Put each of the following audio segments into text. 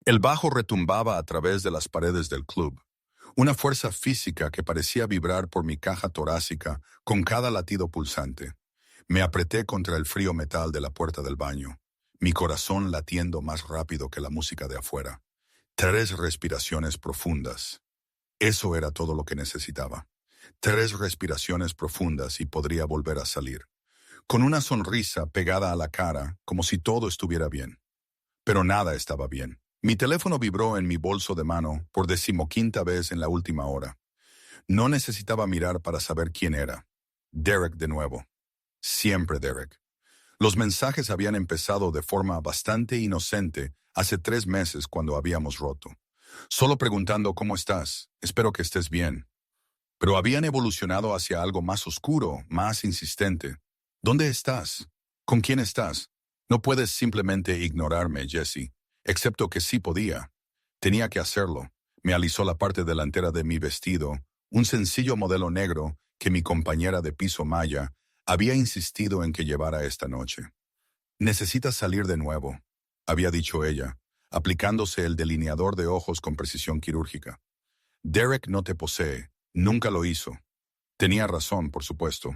El bajo retumbaba a través de las paredes del club, una fuerza física que parecía vibrar por mi caja torácica con cada latido pulsante. Me apreté contra el frío metal de la puerta del baño, mi corazón latiendo más rápido que la música de afuera. 3 respiraciones profundas. Eso era todo lo que necesitaba. 3 respiraciones profundas y podría volver a salir, con una sonrisa pegada a la cara, como si todo estuviera bien. Pero nada estaba bien. Mi teléfono vibró en mi bolso de mano por 15ª vez en la última hora. No necesitaba mirar para saber quién era. Derek de nuevo. Siempre Derek. Los mensajes habían empezado de forma bastante inocente hace 3 meses cuando habíamos roto. Solo preguntando ¿cómo estás? Espero que estés bien. Pero habían evolucionado hacia algo más oscuro, más insistente. ¿Dónde estás? ¿Con quién estás? No puedes simplemente ignorarme, Jesse. Excepto que sí podía. Tenía que hacerlo. Me alisó la parte delantera de mi vestido, un sencillo modelo negro que mi compañera de piso Maya había insistido en que llevara esta noche. Necesitas salir de nuevo, había dicho ella, aplicándose el delineador de ojos con precisión quirúrgica. Derek no te posee, nunca lo hizo. Tenía razón, por supuesto.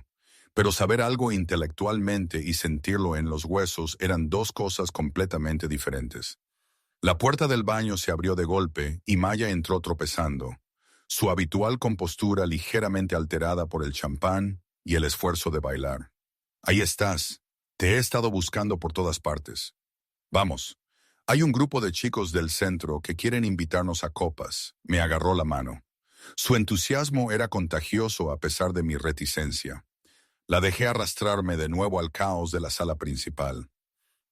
Pero saber algo intelectualmente y sentirlo en los huesos eran 2 cosas completamente diferentes. La puerta del baño se abrió de golpe y Maya entró tropezando, su habitual compostura ligeramente alterada por el champán y el esfuerzo de bailar. Ahí estás. Te he estado buscando por todas partes. Vamos. Hay un grupo de chicos del centro que quieren invitarnos a copas. Me agarró la mano. Su entusiasmo era contagioso a pesar de mi reticencia. La dejé arrastrarme de nuevo al caos de la sala principal.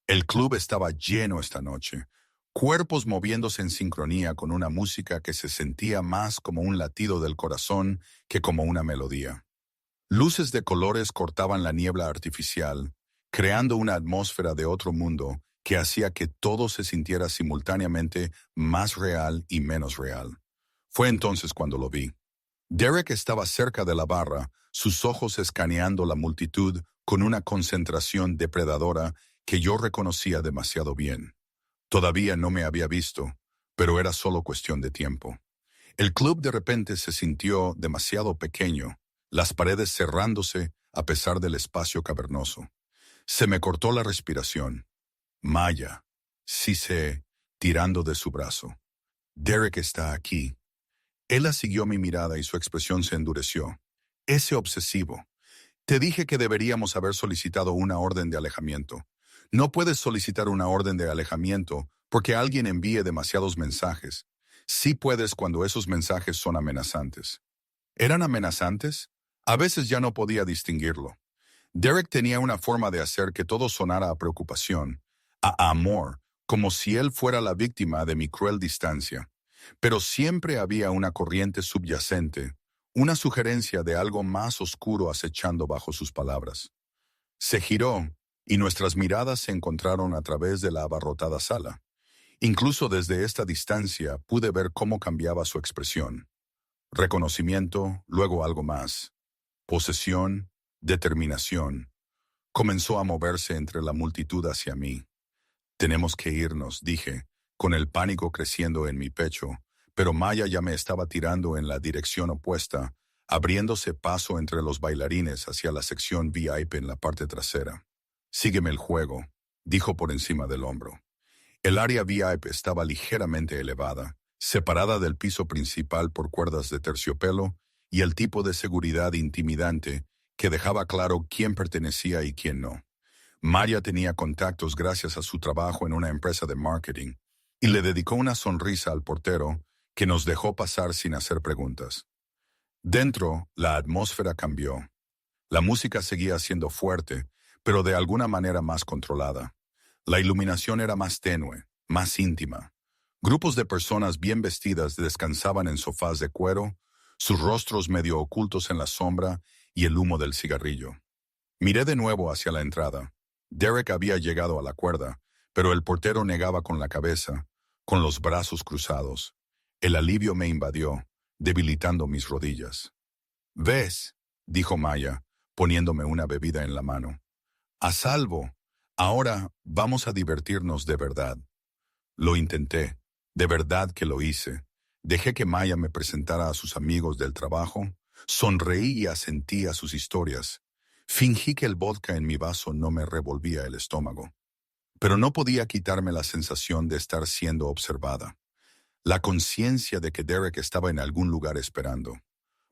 El club estaba lleno esta noche, cuerpos moviéndose en sincronía con una música que se sentía más como un latido del corazón que como una melodía. Luces de colores cortaban la niebla artificial, creando una atmósfera de otro mundo que hacía que todo se sintiera simultáneamente más real y menos real. Fue entonces cuando lo vi. Derek estaba cerca de la barra, sus ojos escaneando la multitud con una concentración depredadora que yo reconocía demasiado bien. Todavía no me había visto, pero era solo cuestión de tiempo. El club de repente se sintió demasiado pequeño, las paredes cerrándose a pesar del espacio cavernoso. Se me cortó la respiración. Maya, sí sé, tirando de su brazo. Derek está aquí. Ella siguió mi mirada y su expresión se endureció. Ese obsesivo. Te dije que deberíamos haber solicitado una orden de alejamiento. No puedes solicitar una orden de alejamiento porque alguien envíe demasiados mensajes. Sí puedes cuando esos mensajes son amenazantes. ¿Eran amenazantes? A veces ya no podía distinguirlo. Derek tenía una forma de hacer que todo sonara a preocupación, a amor, como si él fuera la víctima de mi cruel distancia. Pero siempre había una corriente subyacente, una sugerencia de algo más oscuro acechando bajo sus palabras. Se giró, y nuestras miradas se encontraron a través de la abarrotada sala. Incluso desde esta distancia pude ver cómo cambiaba su expresión. Reconocimiento, luego algo más. Posesión, determinación. Comenzó a moverse entre la multitud hacia mí. Tenemos que irnos, dije, con el pánico creciendo en mi pecho, pero Maya ya me estaba tirando en la dirección opuesta, abriéndose paso entre los bailarines hacia la sección VIP en la parte trasera. Sígueme el juego, dijo por encima del hombro. El área VIP estaba ligeramente elevada, separada del piso principal por cuerdas de terciopelo y el tipo de seguridad intimidante que dejaba claro quién pertenecía y quién no. Maya tenía contactos gracias a su trabajo en una empresa de marketing y le dedicó una sonrisa al portero que nos dejó pasar sin hacer preguntas. Dentro, la atmósfera cambió. La música seguía siendo fuerte, pero de alguna manera más controlada. La iluminación era más tenue, más íntima. Grupos de personas bien vestidas descansaban en sofás de cuero, sus rostros medio ocultos en la sombra y el humo del cigarrillo. Miré de nuevo hacia la entrada. Derek había llegado a la cuerda, pero el portero negaba con la cabeza, con los brazos cruzados. El alivio me invadió, debilitando mis rodillas. «¿Ves?», dijo Maya, poniéndome una bebida en la mano. «A salvo. Ahora vamos a divertirnos de verdad». Lo intenté. De verdad que lo hice. Dejé que Maya me presentara a sus amigos del trabajo. Sonreí y asentí a sus historias. Fingí que el vodka en mi vaso no me revolvía el estómago. Pero no podía quitarme la sensación de estar siendo observada. La conciencia de que Derek estaba en algún lugar esperando.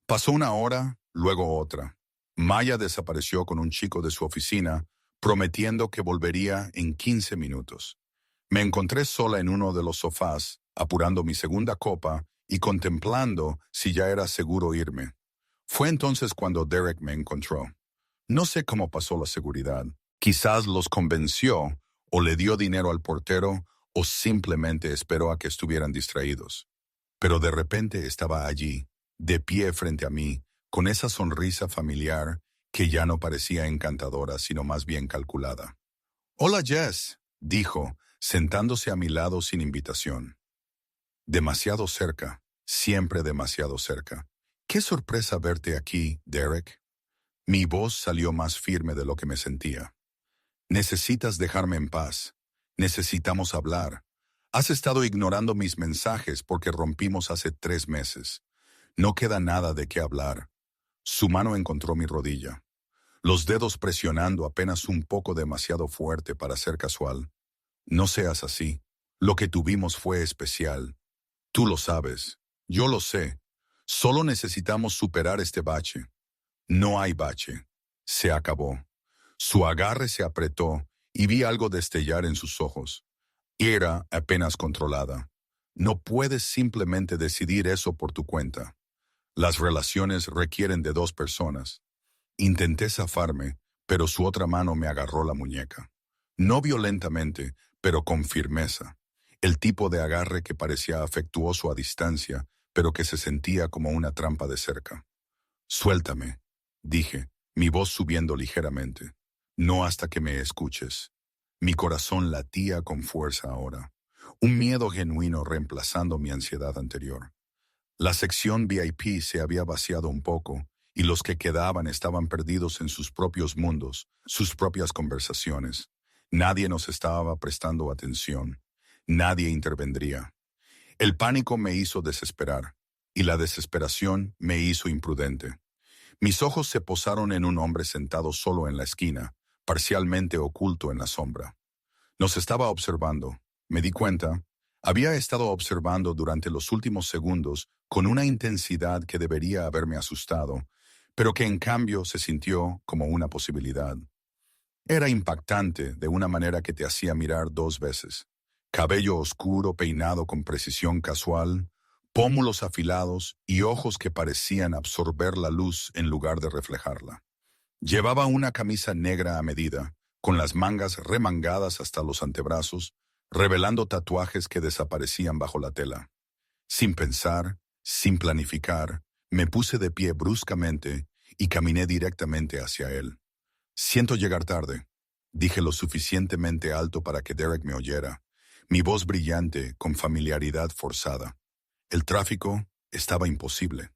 Pasó una hora, luego otra. Maya desapareció con un chico de su oficina, prometiendo que volvería en 15 minutos. Me encontré sola en uno de los sofás, apurando mi segunda copa y contemplando si ya era seguro irme. Fue entonces cuando Derek me encontró. No sé cómo pasó la seguridad. Quizás los convenció, o le dio dinero al portero, o simplemente esperó a que estuvieran distraídos. Pero de repente estaba allí, de pie frente a mí, con esa sonrisa familiar que ya no parecía encantadora, sino más bien calculada. «Hola, Jess», dijo, sentándose a mi lado sin invitación. «Demasiado cerca, siempre demasiado cerca. Qué sorpresa verte aquí, Derek». Mi voz salió más firme de lo que me sentía. «Necesitas dejarme en paz. Necesitamos hablar. Has estado ignorando mis mensajes porque rompimos hace 3 meses. No queda nada de qué hablar». Su mano encontró mi rodilla, los dedos presionando apenas un poco demasiado fuerte para ser casual. «No seas así. Lo que tuvimos fue especial. Tú lo sabes. Yo lo sé. Solo necesitamos superar este bache». «No hay bache. Se acabó». Su agarre se apretó y vi algo destellar en sus ojos. Era apenas controlada. No puedes simplemente decidir eso por tu cuenta. Las relaciones requieren de 2 personas. Intenté zafarme, pero su otra mano me agarró la muñeca. No violentamente, pero con firmeza. El tipo de agarre que parecía afectuoso a distancia, pero que se sentía como una trampa de cerca. «Suéltame», dije, mi voz subiendo ligeramente. «No hasta que me escuches». Mi corazón latía con fuerza ahora, un miedo genuino reemplazando mi ansiedad anterior. La sección VIP se había vaciado un poco, y los que quedaban estaban perdidos en sus propios mundos, sus propias conversaciones. Nadie nos estaba prestando atención. Nadie intervendría. El pánico me hizo desesperar, y la desesperación me hizo imprudente. Mis ojos se posaron en un hombre sentado solo en la esquina, parcialmente oculto en la sombra. Nos estaba observando. Me di cuenta. Había estado observando durante los últimos segundos con una intensidad que debería haberme asustado, pero que en cambio se sintió como una posibilidad. Era impactante de una manera que te hacía mirar 2 veces. Cabello oscuro peinado con precisión casual, pómulos afilados y ojos que parecían absorber la luz en lugar de reflejarla. Llevaba una camisa negra a medida, con las mangas remangadas hasta los antebrazos, revelando tatuajes que desaparecían bajo la tela. Sin pensar, sin planificar, me puse de pie bruscamente y caminé directamente hacia él. «Siento llegar tarde», dije lo suficientemente alto para que Derek me oyera, mi voz brillante con familiaridad forzada. El tráfico estaba imposible.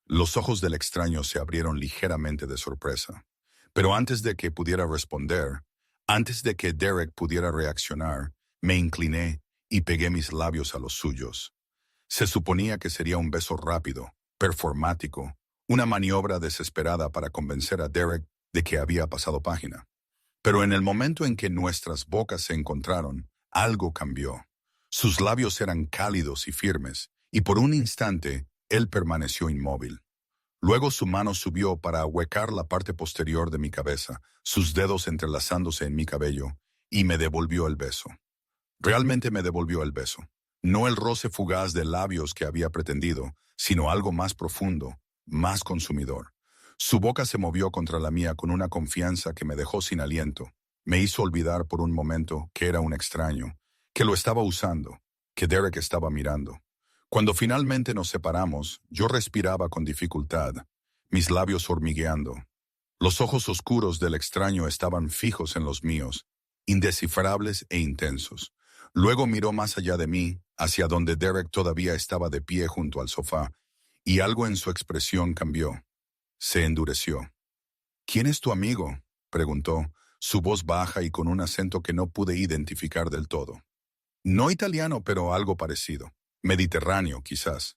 Los ojos del extraño se abrieron ligeramente de sorpresa. Pero antes de que pudiera responder, antes de que Derek pudiera reaccionar, me incliné y pegué mis labios a los suyos. Se suponía que sería un beso rápido, performático, una maniobra desesperada para convencer a Derek de que había pasado página. Pero en el momento en que nuestras bocas se encontraron, algo cambió. Sus labios eran cálidos y firmes, y por un instante él permaneció inmóvil. Luego su mano subió para ahuecar la parte posterior de mi cabeza, sus dedos entrelazándose en mi cabello, y me devolvió el beso. Realmente me devolvió el beso. No el roce fugaz de labios que había pretendido, sino algo más profundo, más consumidor. Su boca se movió contra la mía con una confianza que me dejó sin aliento. Me hizo olvidar por un momento que era un extraño, que lo estaba usando, que Derek estaba mirando. Cuando finalmente nos separamos, yo respiraba con dificultad, mis labios hormigueando. Los ojos oscuros del extraño estaban fijos en los míos, indescifrables e intensos. Luego miró más allá de mí, hacia donde Derek todavía estaba de pie junto al sofá, y algo en su expresión cambió. Se endureció. «¿Quién es tu amigo?», preguntó, su voz baja y con un acento que no pude identificar del todo. No italiano, pero algo parecido. Mediterráneo, quizás.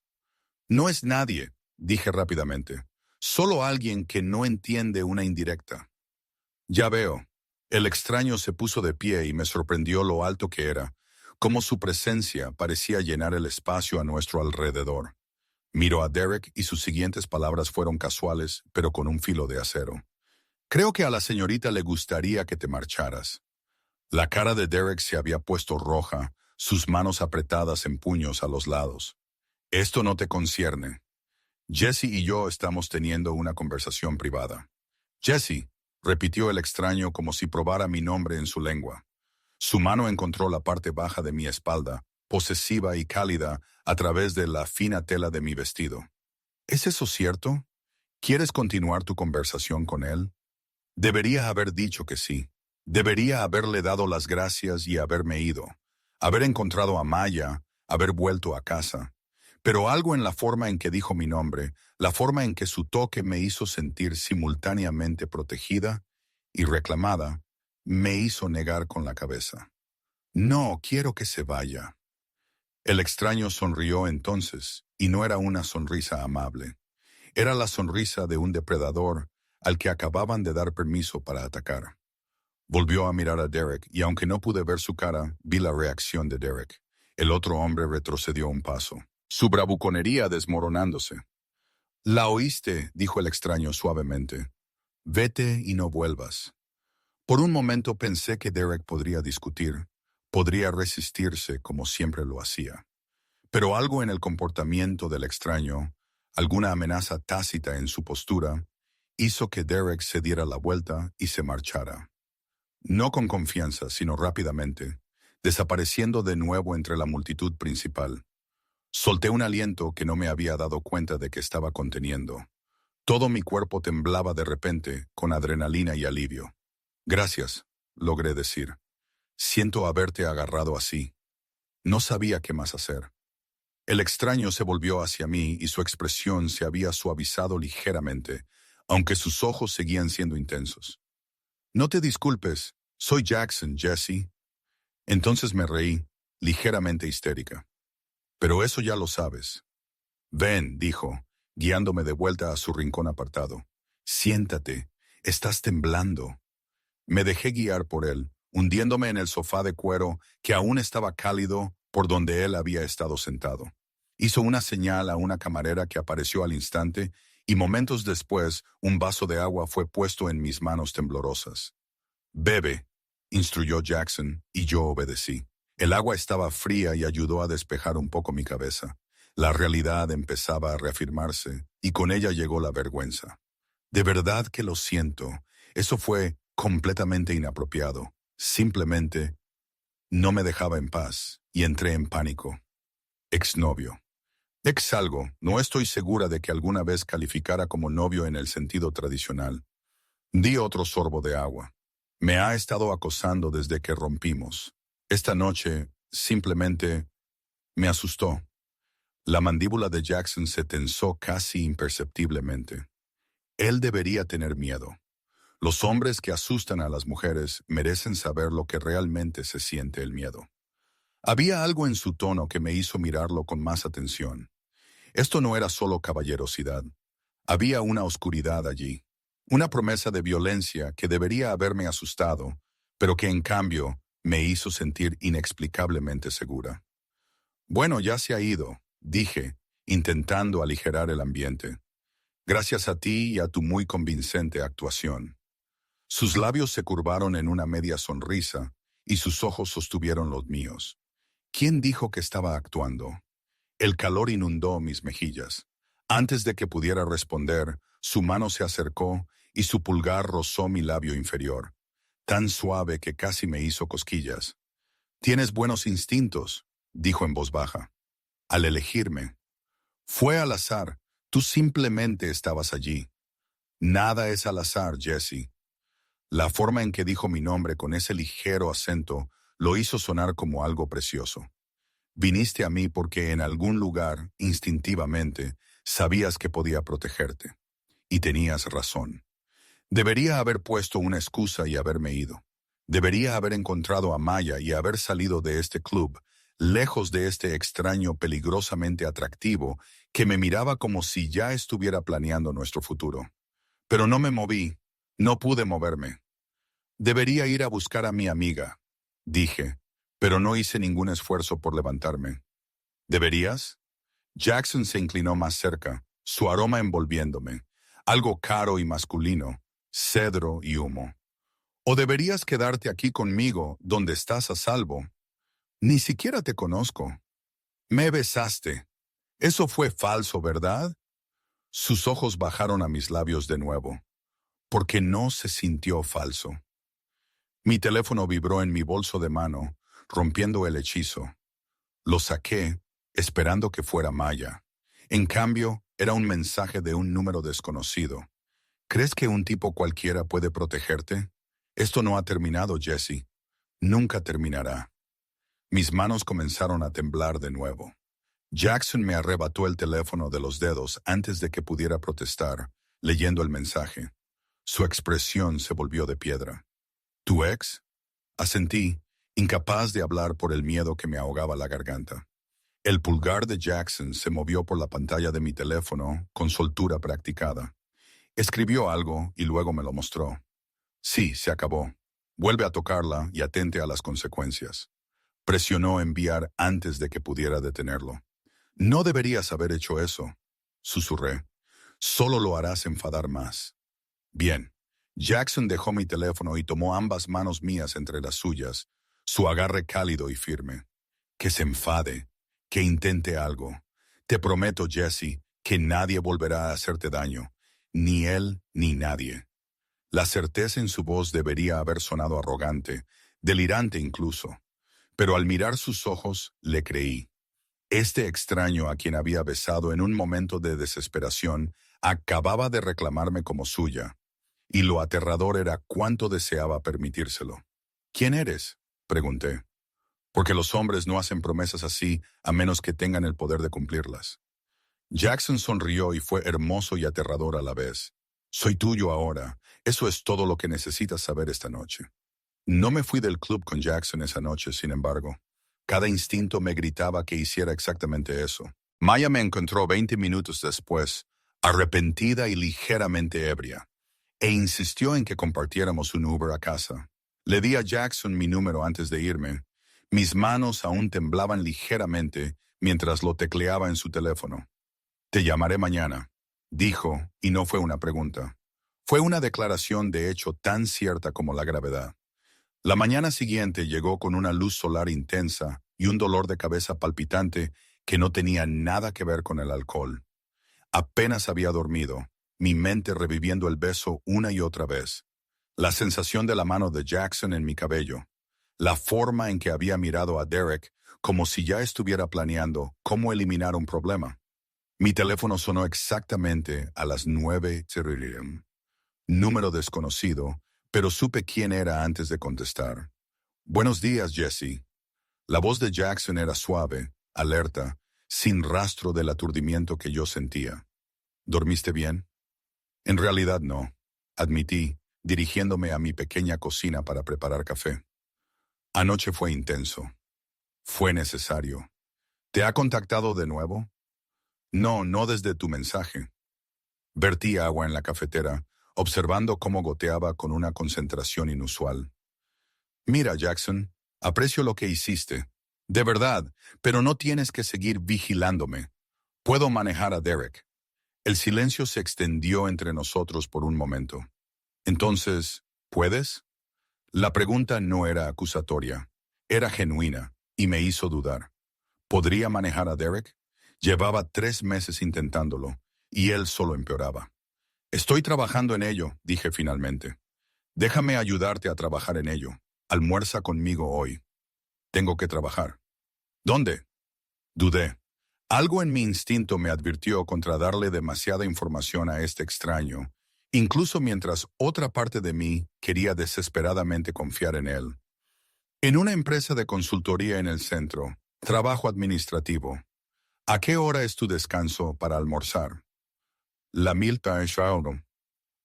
No es nadie, dije rápidamente. Solo alguien que no entiende una indirecta. Ya veo. El extraño se puso de pie y me sorprendió lo alto que era, cómo su presencia parecía llenar el espacio a nuestro alrededor. Miró a Derek y sus siguientes palabras fueron casuales, pero con un filo de acero. Creo que a la señorita le gustaría que te marcharas. La cara de Derek se había puesto roja, sus manos apretadas en puños a los lados. Esto no te concierne. Jesse y yo estamos teniendo una conversación privada. Jesse, repitió el extraño como si probara mi nombre en su lengua. Su mano encontró la parte baja de mi espalda, posesiva y cálida, a través de la fina tela de mi vestido. ¿Es eso cierto? ¿Quieres continuar tu conversación con él? Debería haber dicho que sí. Debería haberle dado las gracias y haberme ido. Haber encontrado a Maya, haber vuelto a casa. Pero algo en la forma en que dijo mi nombre, la forma en que su toque me hizo sentir simultáneamente protegida y reclamada, me hizo negar con la cabeza. No, quiero que se vaya. El extraño sonrió entonces, y no era una sonrisa amable. Era la sonrisa de un depredador al que acababan de dar permiso para atacar. Volvió a mirar a Derek, y aunque no pude ver su cara, vi la reacción de Derek. El otro hombre retrocedió un paso, su bravuconería desmoronándose. «La oíste», dijo el extraño suavemente. «Vete y no vuelvas». Por un momento pensé que Derek podría discutir, podría resistirse como siempre lo hacía. Pero algo en el comportamiento del extraño, alguna amenaza tácita en su postura, hizo que Derek se diera la vuelta y se marchara. No con confianza, sino rápidamente, desapareciendo de nuevo entre la multitud principal. Solté un aliento que no me había dado cuenta de que estaba conteniendo. Todo mi cuerpo temblaba de repente, con adrenalina y alivio. «Gracias», logré decir. «Siento haberte agarrado así. No sabía qué más hacer». El extraño se volvió hacia mí y su expresión se había suavizado ligeramente, aunque sus ojos seguían siendo intensos. «No te disculpes, soy Jackson, Jesse». Entonces me reí, ligeramente histérica. «Pero eso ya lo sabes». «Ven», dijo, guiándome de vuelta a su rincón apartado. «Siéntate, estás temblando». Me dejé guiar por él, hundiéndome en el sofá de cuero que aún estaba cálido por donde él había estado sentado. Hizo una señal a una camarera que apareció al instante y momentos después un vaso de agua fue puesto en mis manos temblorosas. «Bebe», instruyó Jackson, y yo obedecí. El agua estaba fría y ayudó a despejar un poco mi cabeza. La realidad empezaba a reafirmarse y con ella llegó la vergüenza. «De verdad que lo siento. Eso fue completamente inapropiado. Simplemente no me dejaba en paz y entré en pánico». Exnovio. Ex algo, no estoy segura de que alguna vez calificara como novio en el sentido tradicional. Di otro sorbo de agua. Me ha estado acosando desde que rompimos. Esta noche, simplemente, me asustó. La mandíbula de Jackson se tensó casi imperceptiblemente. Él debería tener miedo. Los hombres que asustan a las mujeres merecen saber lo que realmente se siente el miedo. Había algo en su tono que me hizo mirarlo con más atención. Esto no era solo caballerosidad. Había una oscuridad allí, una promesa de violencia que debería haberme asustado, pero que en cambio me hizo sentir inexplicablemente segura. «Bueno, ya se ha ido», dije, intentando aligerar el ambiente. «Gracias a ti y a tu muy convincente actuación». Sus labios se curvaron en una media sonrisa y sus ojos sostuvieron los míos. ¿Quién dijo que estaba actuando? El calor inundó mis mejillas. Antes de que pudiera responder, su mano se acercó y su pulgar rozó mi labio inferior, tan suave que casi me hizo cosquillas. «Tienes buenos instintos», dijo en voz baja. «Al elegirme». «Fue al azar. Tú simplemente estabas allí». «Nada es al azar, Jesse». La forma en que dijo mi nombre con ese ligero acento lo hizo sonar como algo precioso. «Viniste a mí porque en algún lugar, instintivamente, sabías que podía protegerte. Y tenías razón. Debería haber puesto una excusa y haberme ido. Debería haber encontrado a Maya y haber salido de este club, lejos de este extraño peligrosamente atractivo que me miraba como si ya estuviera planeando nuestro futuro. Pero no me moví, no pude moverme. Debería ir a buscar a mi amiga, dije, pero no hice ningún esfuerzo por levantarme. ¿Deberías? Jackson se inclinó más cerca, su aroma envolviéndome, algo caro y masculino, cedro y humo. ¿O deberías quedarte aquí conmigo, donde estás a salvo? Ni siquiera te conozco. Me besaste. Eso fue falso, ¿verdad? Sus ojos bajaron a mis labios de nuevo, porque no se sintió falso. Mi teléfono vibró en mi bolso de mano, rompiendo el hechizo. Lo saqué, esperando que fuera Maya. En cambio, era un mensaje de un número desconocido. ¿Crees que un tipo cualquiera puede protegerte? Esto no ha terminado, Jesse. Nunca terminará. Mis manos comenzaron a temblar de nuevo. Jackson me arrebató el teléfono de los dedos antes de que pudiera protestar, leyendo el mensaje. Su expresión se volvió de piedra. ¿Tu ex? Asentí, incapaz de hablar por el miedo que me ahogaba la garganta. El pulgar de Jackson se movió por la pantalla de mi teléfono con soltura practicada. Escribió algo y luego me lo mostró. Sí, se acabó. Vuelve a tocarla y atente a las consecuencias. Presionó enviar antes de que pudiera detenerlo. No deberías haber hecho eso, susurré. Solo lo harás enfadar más. Bien. Jackson dejó mi teléfono y tomó ambas manos mías entre las suyas, su agarre cálido y firme. Que se enfade, que intente algo. Te prometo, Jesse, que nadie volverá a hacerte daño, ni él ni nadie. La certeza en su voz debería haber sonado arrogante, delirante incluso, pero al mirar sus ojos le creí. Este extraño a quien había besado en un momento de desesperación acababa de reclamarme como suya. Y lo aterrador era cuánto deseaba permitírselo. ¿Quién eres?, pregunté. Porque los hombres no hacen promesas así a menos que tengan el poder de cumplirlas. Jackson sonrió y fue hermoso y aterrador a la vez. Soy tuyo ahora. Eso es todo lo que necesitas saber esta noche. No me fui del club con Jackson esa noche, sin embargo. Cada instinto me gritaba que hiciera exactamente eso. Maya me encontró 20 minutos después, arrepentida y ligeramente ebria, e insistió en que compartiéramos un Uber a casa. Le di a Jackson mi número antes de irme. Mis manos aún temblaban ligeramente mientras lo tecleaba en su teléfono. Te llamaré mañana, dijo, y no fue una pregunta. Fue una declaración de hecho tan cierta como la gravedad. La mañana siguiente llegó con una luz solar intensa y un dolor de cabeza palpitante que no tenía nada que ver con el alcohol. Apenas había dormido, mi mente reviviendo el beso una y otra vez. La sensación de la mano de Jackson en mi cabello. La forma en que había mirado a Derek como si ya estuviera planeando cómo eliminar un problema. Mi teléfono sonó exactamente a las 9:00. Número desconocido, pero supe quién era antes de contestar. Buenos días, Jesse. La voz de Jackson era suave, alerta, sin rastro del aturdimiento que yo sentía. ¿Dormiste bien? En realidad no, admití, dirigiéndome a mi pequeña cocina para preparar café. Anoche fue intenso. Fue necesario. ¿Te ha contactado de nuevo? No, no desde tu mensaje. Vertí agua en la cafetera, observando cómo goteaba con una concentración inusual. Mira, Jackson, aprecio lo que hiciste. De verdad, pero no tienes que seguir vigilándome. Puedo manejar a Derek. El silencio se extendió entre nosotros por un momento. Entonces, ¿puedes? La pregunta no era acusatoria. Era genuina, y me hizo dudar. ¿Podría manejar a Derek? Llevaba 3 meses intentándolo, y él solo empeoraba. Estoy trabajando en ello, dije finalmente. Déjame ayudarte a trabajar en ello. Almuerza conmigo hoy. Tengo que trabajar. ¿Dónde? Dudé. Algo en mi instinto me advirtió contra darle demasiada información a este extraño, incluso mientras otra parte de mí quería desesperadamente confiar en él. En una empresa de consultoría en el centro, trabajo administrativo. ¿A qué hora es tu descanso para almorzar? La milta es ahora.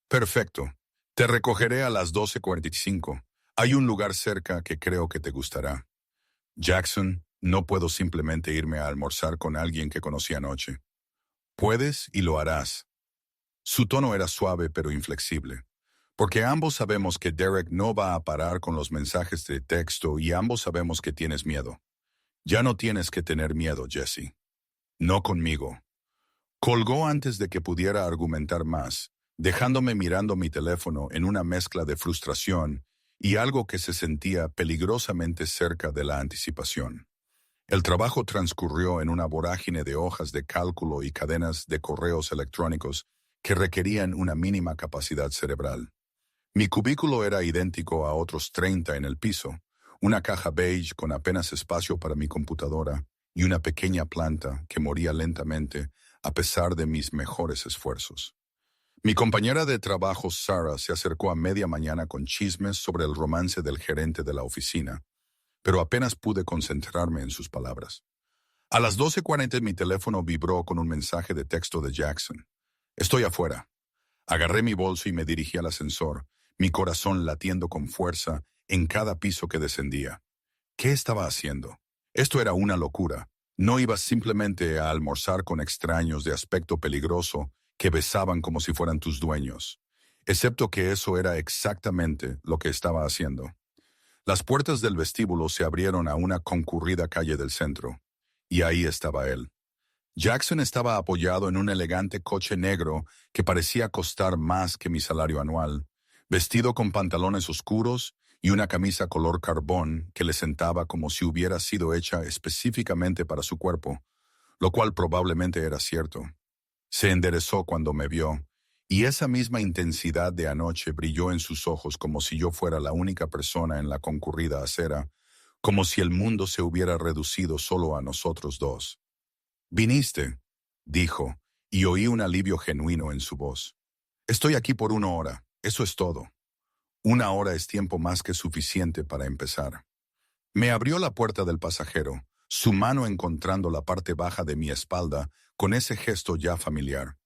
Perfecto. Te recogeré a las 12:45. Hay un lugar cerca que creo que te gustará. Jackson, No puedo simplemente irme a almorzar con alguien que conocí anoche. Puedes y lo harás. Su tono era suave pero inflexible, porque ambos sabemos que Derek no va a parar con los mensajes de texto y ambos sabemos que tienes miedo. Ya no tienes que tener miedo, Jesse. No conmigo. Colgó antes de que pudiera argumentar más, dejándome mirando mi teléfono en una mezcla de frustración y algo que se sentía peligrosamente cerca de la anticipación. El trabajo transcurrió en una vorágine de hojas de cálculo y cadenas de correos electrónicos que requerían una mínima capacidad cerebral. Mi cubículo era idéntico a otros 30 en el piso, una caja beige con apenas espacio para mi computadora y una pequeña planta que moría lentamente a pesar de mis mejores esfuerzos. Mi compañera de trabajo, Sarah, se acercó a media mañana con chismes sobre el romance del gerente de la oficina, pero apenas pude concentrarme en sus palabras. A las 12:40 mi teléfono vibró con un mensaje de texto de Jackson. Estoy afuera. Agarré mi bolso y me dirigí al ascensor, mi corazón latiendo con fuerza en cada piso que descendía. ¿Qué estaba haciendo? Esto era una locura. No ibas simplemente a almorzar con extraños de aspecto peligroso que besaban como si fueran tus dueños. Excepto que eso era exactamente lo que estaba haciendo. Las puertas del vestíbulo se abrieron a una concurrida calle del centro, y ahí estaba él. Jackson estaba apoyado en un elegante coche negro que parecía costar más que mi salario anual, vestido con pantalones oscuros y una camisa color carbón que le sentaba como si hubiera sido hecha específicamente para su cuerpo, lo cual probablemente era cierto. Se enderezó cuando me vio, y esa misma intensidad de anoche brilló en sus ojos como si yo fuera la única persona en la concurrida acera, como si el mundo se hubiera reducido solo a nosotros dos. «Viniste», dijo, y oí un alivio genuino en su voz. «Estoy aquí por 1 hora, eso es todo. 1 hora es tiempo más que suficiente para empezar». Me abrió la puerta del pasajero, su mano encontrando la parte baja de mi espalda con ese gesto ya familiar.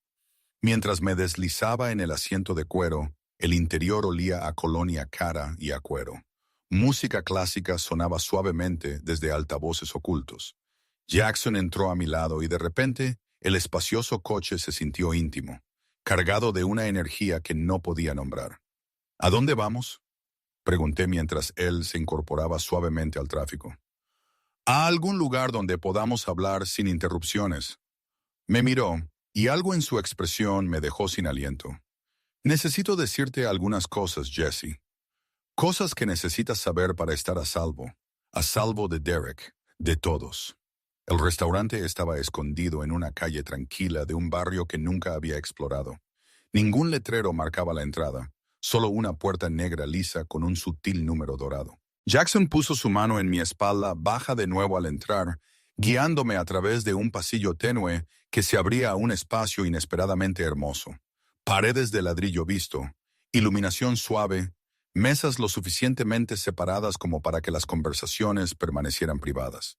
Mientras me deslizaba en el asiento de cuero, el interior olía a colonia cara y a cuero. Música clásica sonaba suavemente desde altavoces ocultos. Jackson entró a mi lado y de repente el espacioso coche se sintió íntimo, cargado de una energía que no podía nombrar. «¿A dónde vamos?», pregunté mientras él se incorporaba suavemente al tráfico. «A algún lugar donde podamos hablar sin interrupciones». Me miró, y algo en su expresión me dejó sin aliento. «Necesito decirte algunas cosas, Jesse. Cosas que necesitas saber para estar a salvo de Derek, de todos». El restaurante estaba escondido en una calle tranquila de un barrio que nunca había explorado. Ningún letrero marcaba la entrada, solo una puerta negra lisa con un sutil número dorado. Jackson puso su mano en mi espalda baja de nuevo al entrar, guiándome a través de un pasillo tenue que se abría a un espacio inesperadamente hermoso. Paredes de ladrillo visto, iluminación suave, mesas lo suficientemente separadas como para que las conversaciones permanecieran privadas.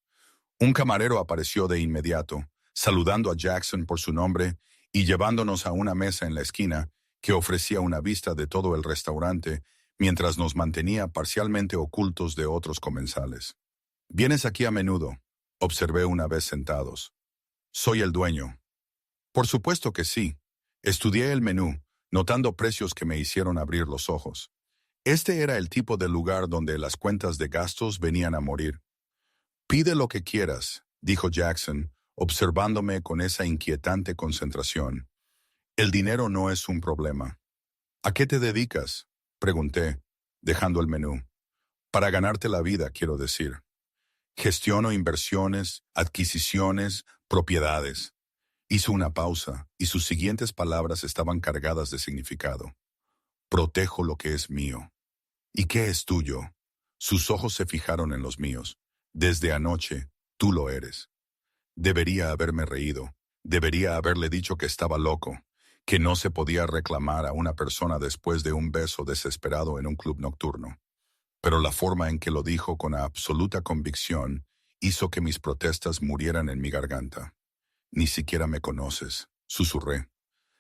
Un camarero apareció de inmediato, saludando a Jackson por su nombre y llevándonos a una mesa en la esquina que ofrecía una vista de todo el restaurante mientras nos mantenía parcialmente ocultos de otros comensales. «¿Vienes aquí a menudo?», observé una vez sentados. «Soy el dueño». «Por supuesto que sí». Estudié el menú, notando precios que me hicieron abrir los ojos. Este era el tipo de lugar donde las cuentas de gastos venían a morir. «Pide lo que quieras», dijo Jackson, observándome con esa inquietante concentración. «El dinero no es un problema». «¿A qué te dedicas?», pregunté, dejando el menú. «Para ganarte la vida, quiero decir. Gestiono inversiones, adquisiciones, propiedades». Hizo una pausa, y sus siguientes palabras estaban cargadas de significado. «Protejo lo que es mío». «¿Y qué es tuyo?». Sus ojos se fijaron en los míos. «Desde anoche, tú lo eres». Debería haberme reído. Debería haberle dicho que estaba loco, que no se podía reclamar a una persona después de un beso desesperado en un club nocturno. Pero la forma en que lo dijo con absoluta convicción hizo que mis protestas murieran en mi garganta. «Ni siquiera me conoces», susurré.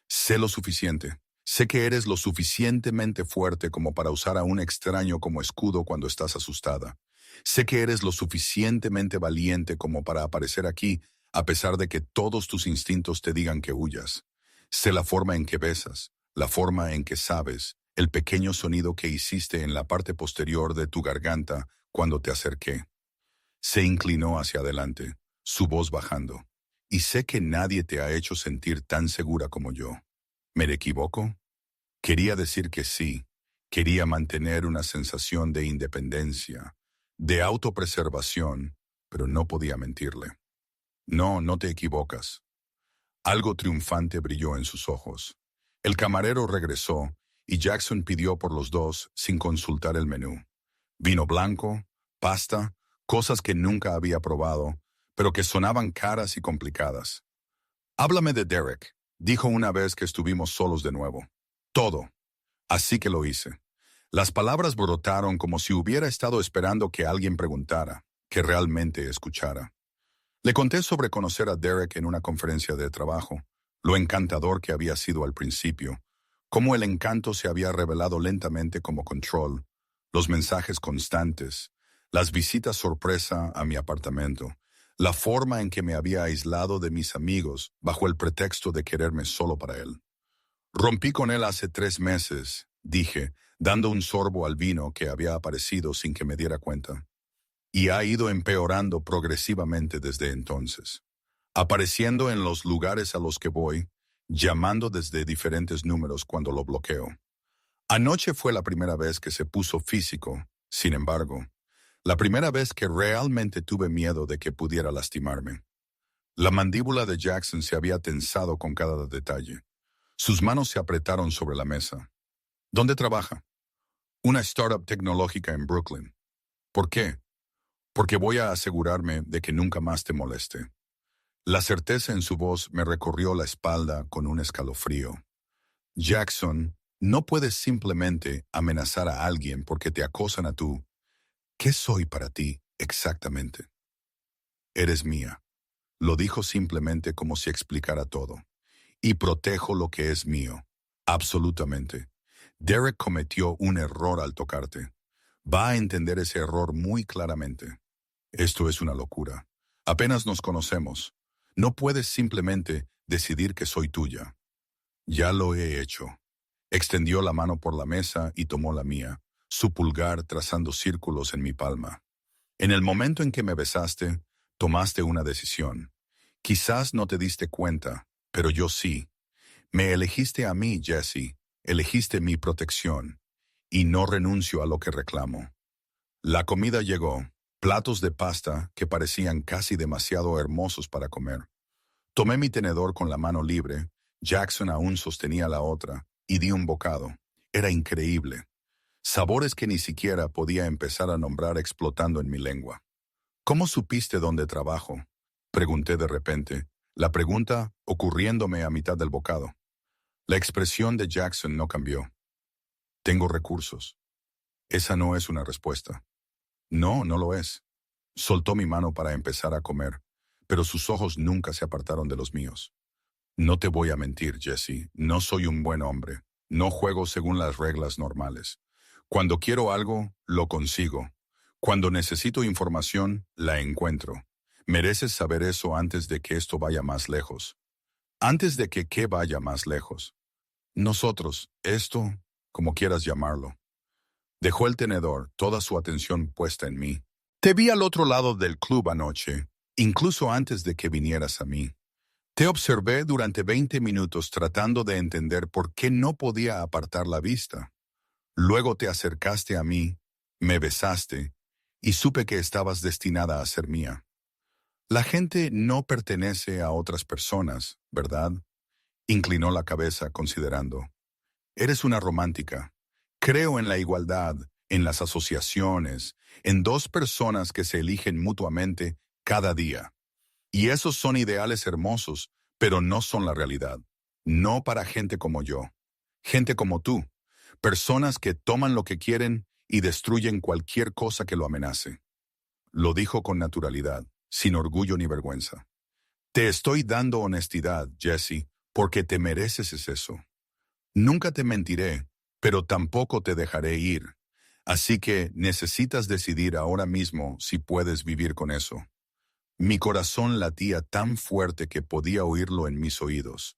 «Sé lo suficiente. Sé que eres lo suficientemente fuerte como para usar a un extraño como escudo cuando estás asustada. Sé que eres lo suficientemente valiente como para aparecer aquí, a pesar de que todos tus instintos te digan que huyas. Sé la forma en que besas, la forma en que sabes, el pequeño sonido que hiciste en la parte posterior de tu garganta cuando te acerqué. Se inclinó hacia adelante, su voz bajando. Y sé que nadie te ha hecho sentir tan segura como yo. ¿Me equivoco? Quería decir que sí. Quería mantener una sensación de independencia, de autopreservación, pero no podía mentirle. No, no te equivocas. Algo triunfante brilló en sus ojos. El camarero regresó y Jackson pidió por los dos sin consultar el menú. Vino blanco, pasta, cosas que nunca había probado, pero que sonaban caras y complicadas. Háblame de Derek, dijo una vez que estuvimos solos de nuevo. Todo. Así que lo hice. Las palabras brotaron como si hubiera estado esperando que alguien preguntara, que realmente escuchara. Le conté sobre conocer a Derek en una conferencia de trabajo, lo encantador que había sido al principio, cómo el encanto se había revelado lentamente como control, los mensajes constantes, las visitas sorpresa a mi apartamento, la forma en que me había aislado de mis amigos bajo el pretexto de quererme solo para él. Rompí con él hace 3 meses, dije, dando un sorbo al vino que había aparecido sin que me diera cuenta. Y ha ido empeorando progresivamente desde entonces, apareciendo en los lugares a los que voy, llamando desde diferentes números cuando lo bloqueo. Anoche fue la primera vez que se puso físico, sin embargo, la primera vez que realmente tuve miedo de que pudiera lastimarme. La mandíbula de Jackson se había tensado con cada detalle. Sus manos se apretaron sobre la mesa. ¿Dónde trabaja? Una startup tecnológica en Brooklyn. ¿Por qué? Porque voy a asegurarme de que nunca más te moleste. La certeza en su voz me recorrió la espalda con un escalofrío. Jackson, no puedes simplemente amenazar a alguien porque te acosan a tú. ¿Qué soy para ti exactamente? Eres mía. Lo dijo simplemente como si explicara todo. Y protejo lo que es mío. Absolutamente. Derek cometió un error al tocarte. Va a entender ese error muy claramente. Esto es una locura. Apenas nos conocemos. No puedes simplemente decidir que soy tuya. Ya lo he hecho. Extendió la mano por la mesa y tomó la mía, su pulgar trazando círculos en mi palma. En el momento en que me besaste, tomaste una decisión. Quizás no te diste cuenta, pero yo sí. Me elegiste a mí, Jesse. Elegiste mi protección. Y no renuncio a lo que reclamo. La comida llegó. Platos de pasta que parecían casi demasiado hermosos para comer. Tomé mi tenedor con la mano libre, Jackson aún sostenía la otra, y di un bocado. Era increíble. Sabores que ni siquiera podía empezar a nombrar explotando en mi lengua. ¿Cómo supiste dónde trabajo? Pregunté de repente, la pregunta ocurriéndome a mitad del bocado. La expresión de Jackson no cambió. Tengo recursos. Esa no es una respuesta. No, no lo es. Soltó mi mano para empezar a comer, pero sus ojos nunca se apartaron de los míos. No te voy a mentir, Jesse, no soy un buen hombre. No juego según las reglas normales. Cuando quiero algo, lo consigo. Cuando necesito información, la encuentro. Mereces saber eso antes de que esto vaya más lejos. Antes de que qué vaya más lejos. Nosotros, esto, como quieras llamarlo. Dejó el tenedor, toda su atención puesta en mí. Te vi al otro lado del club anoche, incluso antes de que vinieras a mí. Te observé durante 20 minutos tratando de entender por qué no podía apartar la vista. Luego te acercaste a mí, me besaste, y supe que estabas destinada a ser mía. La gente no pertenece a otras personas, ¿verdad? Inclinó la cabeza considerando. Eres una romántica. Creo en la igualdad, en las asociaciones, en dos personas que se eligen mutuamente cada día. Y esos son ideales hermosos, pero no son la realidad. No para gente como yo. Gente como tú. Personas que toman lo que quieren y destruyen cualquier cosa que lo amenace. Lo dijo con naturalidad, sin orgullo ni vergüenza. Te estoy dando honestidad, Jesse, porque te mereces eso. Nunca te mentiré, pero tampoco te dejaré ir. Así que necesitas decidir ahora mismo si puedes vivir con eso. Mi corazón latía tan fuerte que podía oírlo en mis oídos.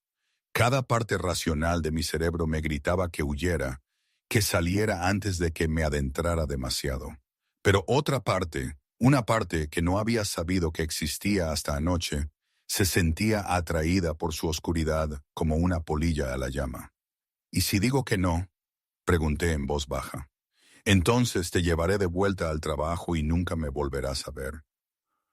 Cada parte racional de mi cerebro me gritaba que huyera, que saliera antes de que me adentrara demasiado. Pero otra parte, una parte que no había sabido que existía hasta anoche, se sentía atraída por su oscuridad como una polilla a la llama. ¿Y si digo que no?, pregunté en voz baja. Entonces te llevaré de vuelta al trabajo y nunca me volverás a ver.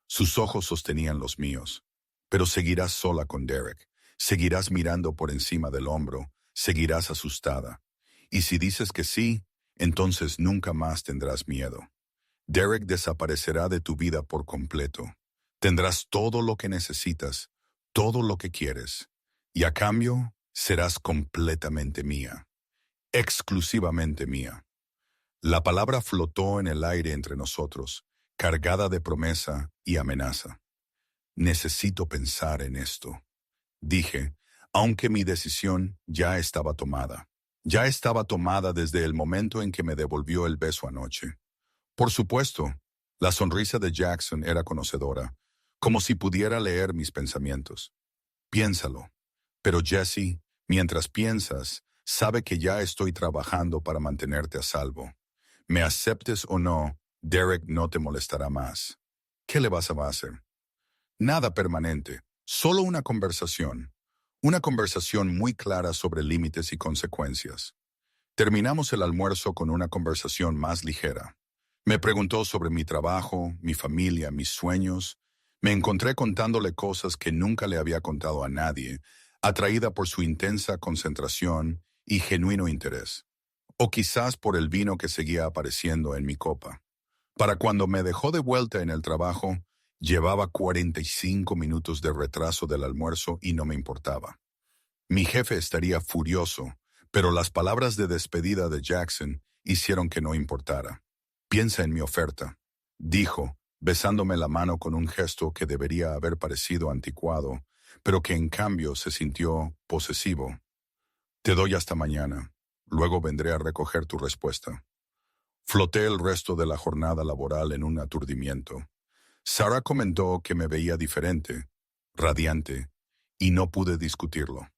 Sus ojos sostenían los míos. Pero seguirás sola con Derek. Seguirás mirando por encima del hombro. Seguirás asustada. Y si dices que sí, entonces nunca más tendrás miedo. Derek desaparecerá de tu vida por completo. Tendrás todo lo que necesitas, todo lo que quieres. Y a cambio, serás completamente mía. Exclusivamente mía. La palabra flotó en el aire entre nosotros, cargada de promesa y amenaza. Necesito pensar en esto, dije, aunque mi decisión ya estaba tomada. Ya estaba tomada desde el momento en que me devolvió el beso anoche. Por supuesto, la sonrisa de Jackson era conocedora, como si pudiera leer mis pensamientos. Piénsalo. Pero Jesse, mientras piensas, sabe que ya estoy trabajando para mantenerte a salvo. Me aceptes o no, Derek no te molestará más. ¿Qué le vas a hacer? Nada permanente, solo una conversación. Una conversación muy clara sobre límites y consecuencias. Terminamos el almuerzo con una conversación más ligera. Me preguntó sobre mi trabajo, mi familia, mis sueños. Me encontré contándole cosas que nunca le había contado a nadie, atraída por su intensa concentración y genuino interés. O quizás por el vino que seguía apareciendo en mi copa. Para cuando me dejó de vuelta en el trabajo, llevaba 45 minutos de retraso del almuerzo y no me importaba. Mi jefe estaría furioso, pero las palabras de despedida de Jackson hicieron que no importara. Piensa en mi oferta, dijo, besándome la mano con un gesto que debería haber parecido anticuado, pero que en cambio se sintió posesivo. Te doy hasta mañana. Luego vendré a recoger tu respuesta. Floté el resto de la jornada laboral en un aturdimiento. Sarah comentó que me veía diferente, radiante, y no pude discutirlo.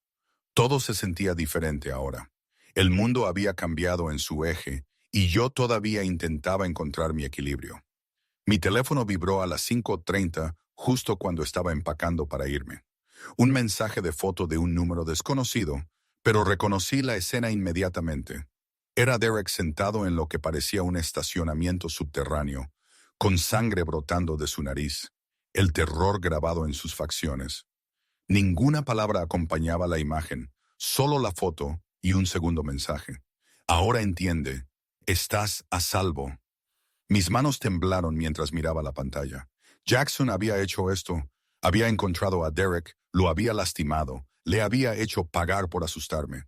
Todo se sentía diferente ahora. El mundo había cambiado en su eje, y yo todavía intentaba encontrar mi equilibrio. Mi teléfono vibró a las 5:30 justo cuando estaba empacando para irme. Un mensaje de foto de un número desconocido, pero reconocí la escena inmediatamente. Era Derek sentado en lo que parecía un estacionamiento subterráneo, con sangre brotando de su nariz, el terror grabado en sus facciones. Ninguna palabra acompañaba la imagen, solo la foto y un segundo mensaje. Ahora entiende, estás a salvo. Mis manos temblaron mientras miraba la pantalla. Jackson había hecho esto, había encontrado a Derek, lo había lastimado, le había hecho pagar por asustarme.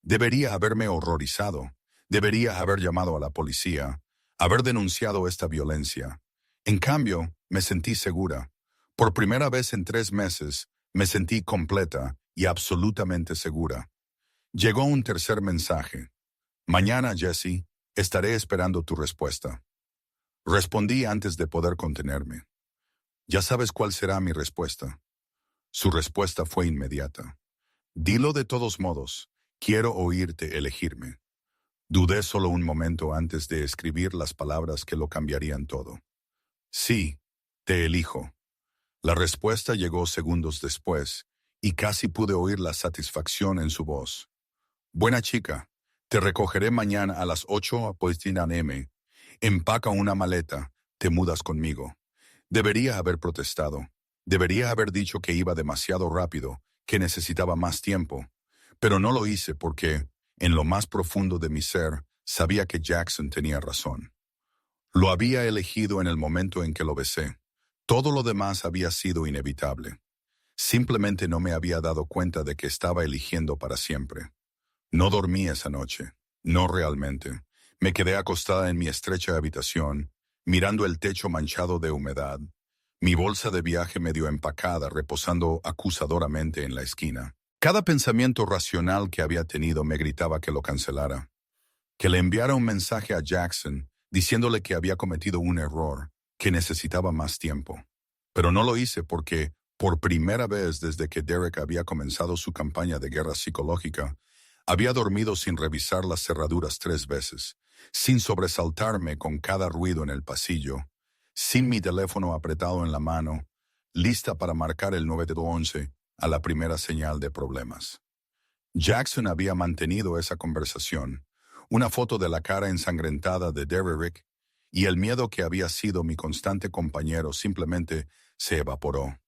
Debería haberme horrorizado, debería haber llamado a la policía, haber denunciado esta violencia. En cambio, me sentí segura. Por primera vez en 3 meses, me sentí completa y absolutamente segura. Llegó un tercer mensaje. Mañana, Jesse, estaré esperando tu respuesta. Respondí antes de poder contenerme. Ya sabes cuál será mi respuesta. Su respuesta fue inmediata. Dilo de todos modos, quiero oírte elegirme. Dudé solo un momento antes de escribir las palabras que lo cambiarían todo. Sí, te elijo. La respuesta llegó segundos después, y casi pude oír la satisfacción en su voz. Buena chica, te recogeré mañana a las 8 a Poisson AM. Empaca una maleta, te mudas conmigo. Debería haber protestado. Debería haber dicho que iba demasiado rápido, que necesitaba más tiempo. Pero no lo hice porque, en lo más profundo de mi ser, sabía que Jackson tenía razón. Lo había elegido en el momento en que lo besé. Todo lo demás había sido inevitable. Simplemente no me había dado cuenta de que estaba eligiendo para siempre. No dormí esa noche. No realmente. Me quedé acostada en mi estrecha habitación, mirando el techo manchado de humedad. Mi bolsa de viaje medio empacada reposando acusadoramente en la esquina. Cada pensamiento racional que había tenido me gritaba que lo cancelara. Que le enviara un mensaje a Jackson, diciéndole que había cometido un error, que necesitaba más tiempo. Pero no lo hice porque, por primera vez desde que Derek había comenzado su campaña de guerra psicológica, había dormido sin revisar las cerraduras 3 veces, sin sobresaltarme con cada ruido en el pasillo, sin mi teléfono apretado en la mano, lista para marcar el 911 a la primera señal de problemas. Jackson había mantenido esa conversación, una foto de la cara ensangrentada de Derek, y el miedo que había sido mi constante compañero simplemente se evaporó.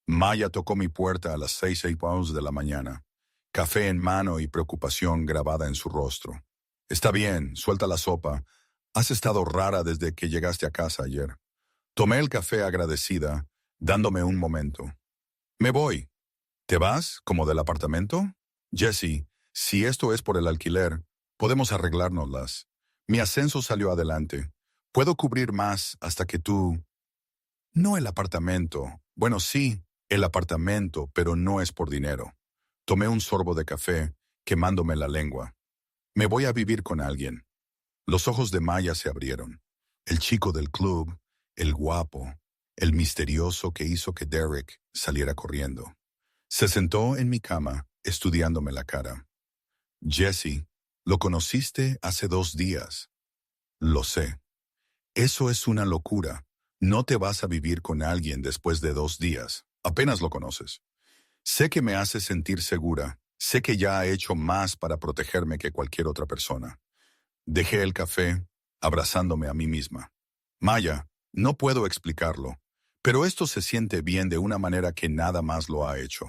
Maya tocó mi puerta a las 6:06 de la mañana, café en mano y preocupación grabada en su rostro. Está bien, suelta la sopa. Has estado rara desde que llegaste a casa ayer. Tomé el café agradecida, dándome un momento. Me voy. ¿Te vas, como del apartamento? Jesse, si esto es por el alquiler, podemos arreglárnoslas. Mi ascenso salió adelante. Puedo cubrir más hasta que tú... No el apartamento. Bueno, sí, el apartamento, pero no es por dinero. Tomé un sorbo de café, quemándome la lengua. Me voy a vivir con alguien. Los ojos de Maya se abrieron. El chico del club, el guapo, el misterioso que hizo que Derek saliera corriendo. Se sentó en mi cama, estudiándome la cara. Jesse, lo conociste hace 2 días. Lo sé. Eso es una locura. No te vas a vivir con alguien después de 2 días. Apenas lo conoces. Sé que me hace sentir segura. Sé que ya ha hecho más para protegerme que cualquier otra persona. Dejé el café, abrazándome a mí misma. Maya, no puedo explicarlo, pero esto se siente bien de una manera que nada más lo ha hecho.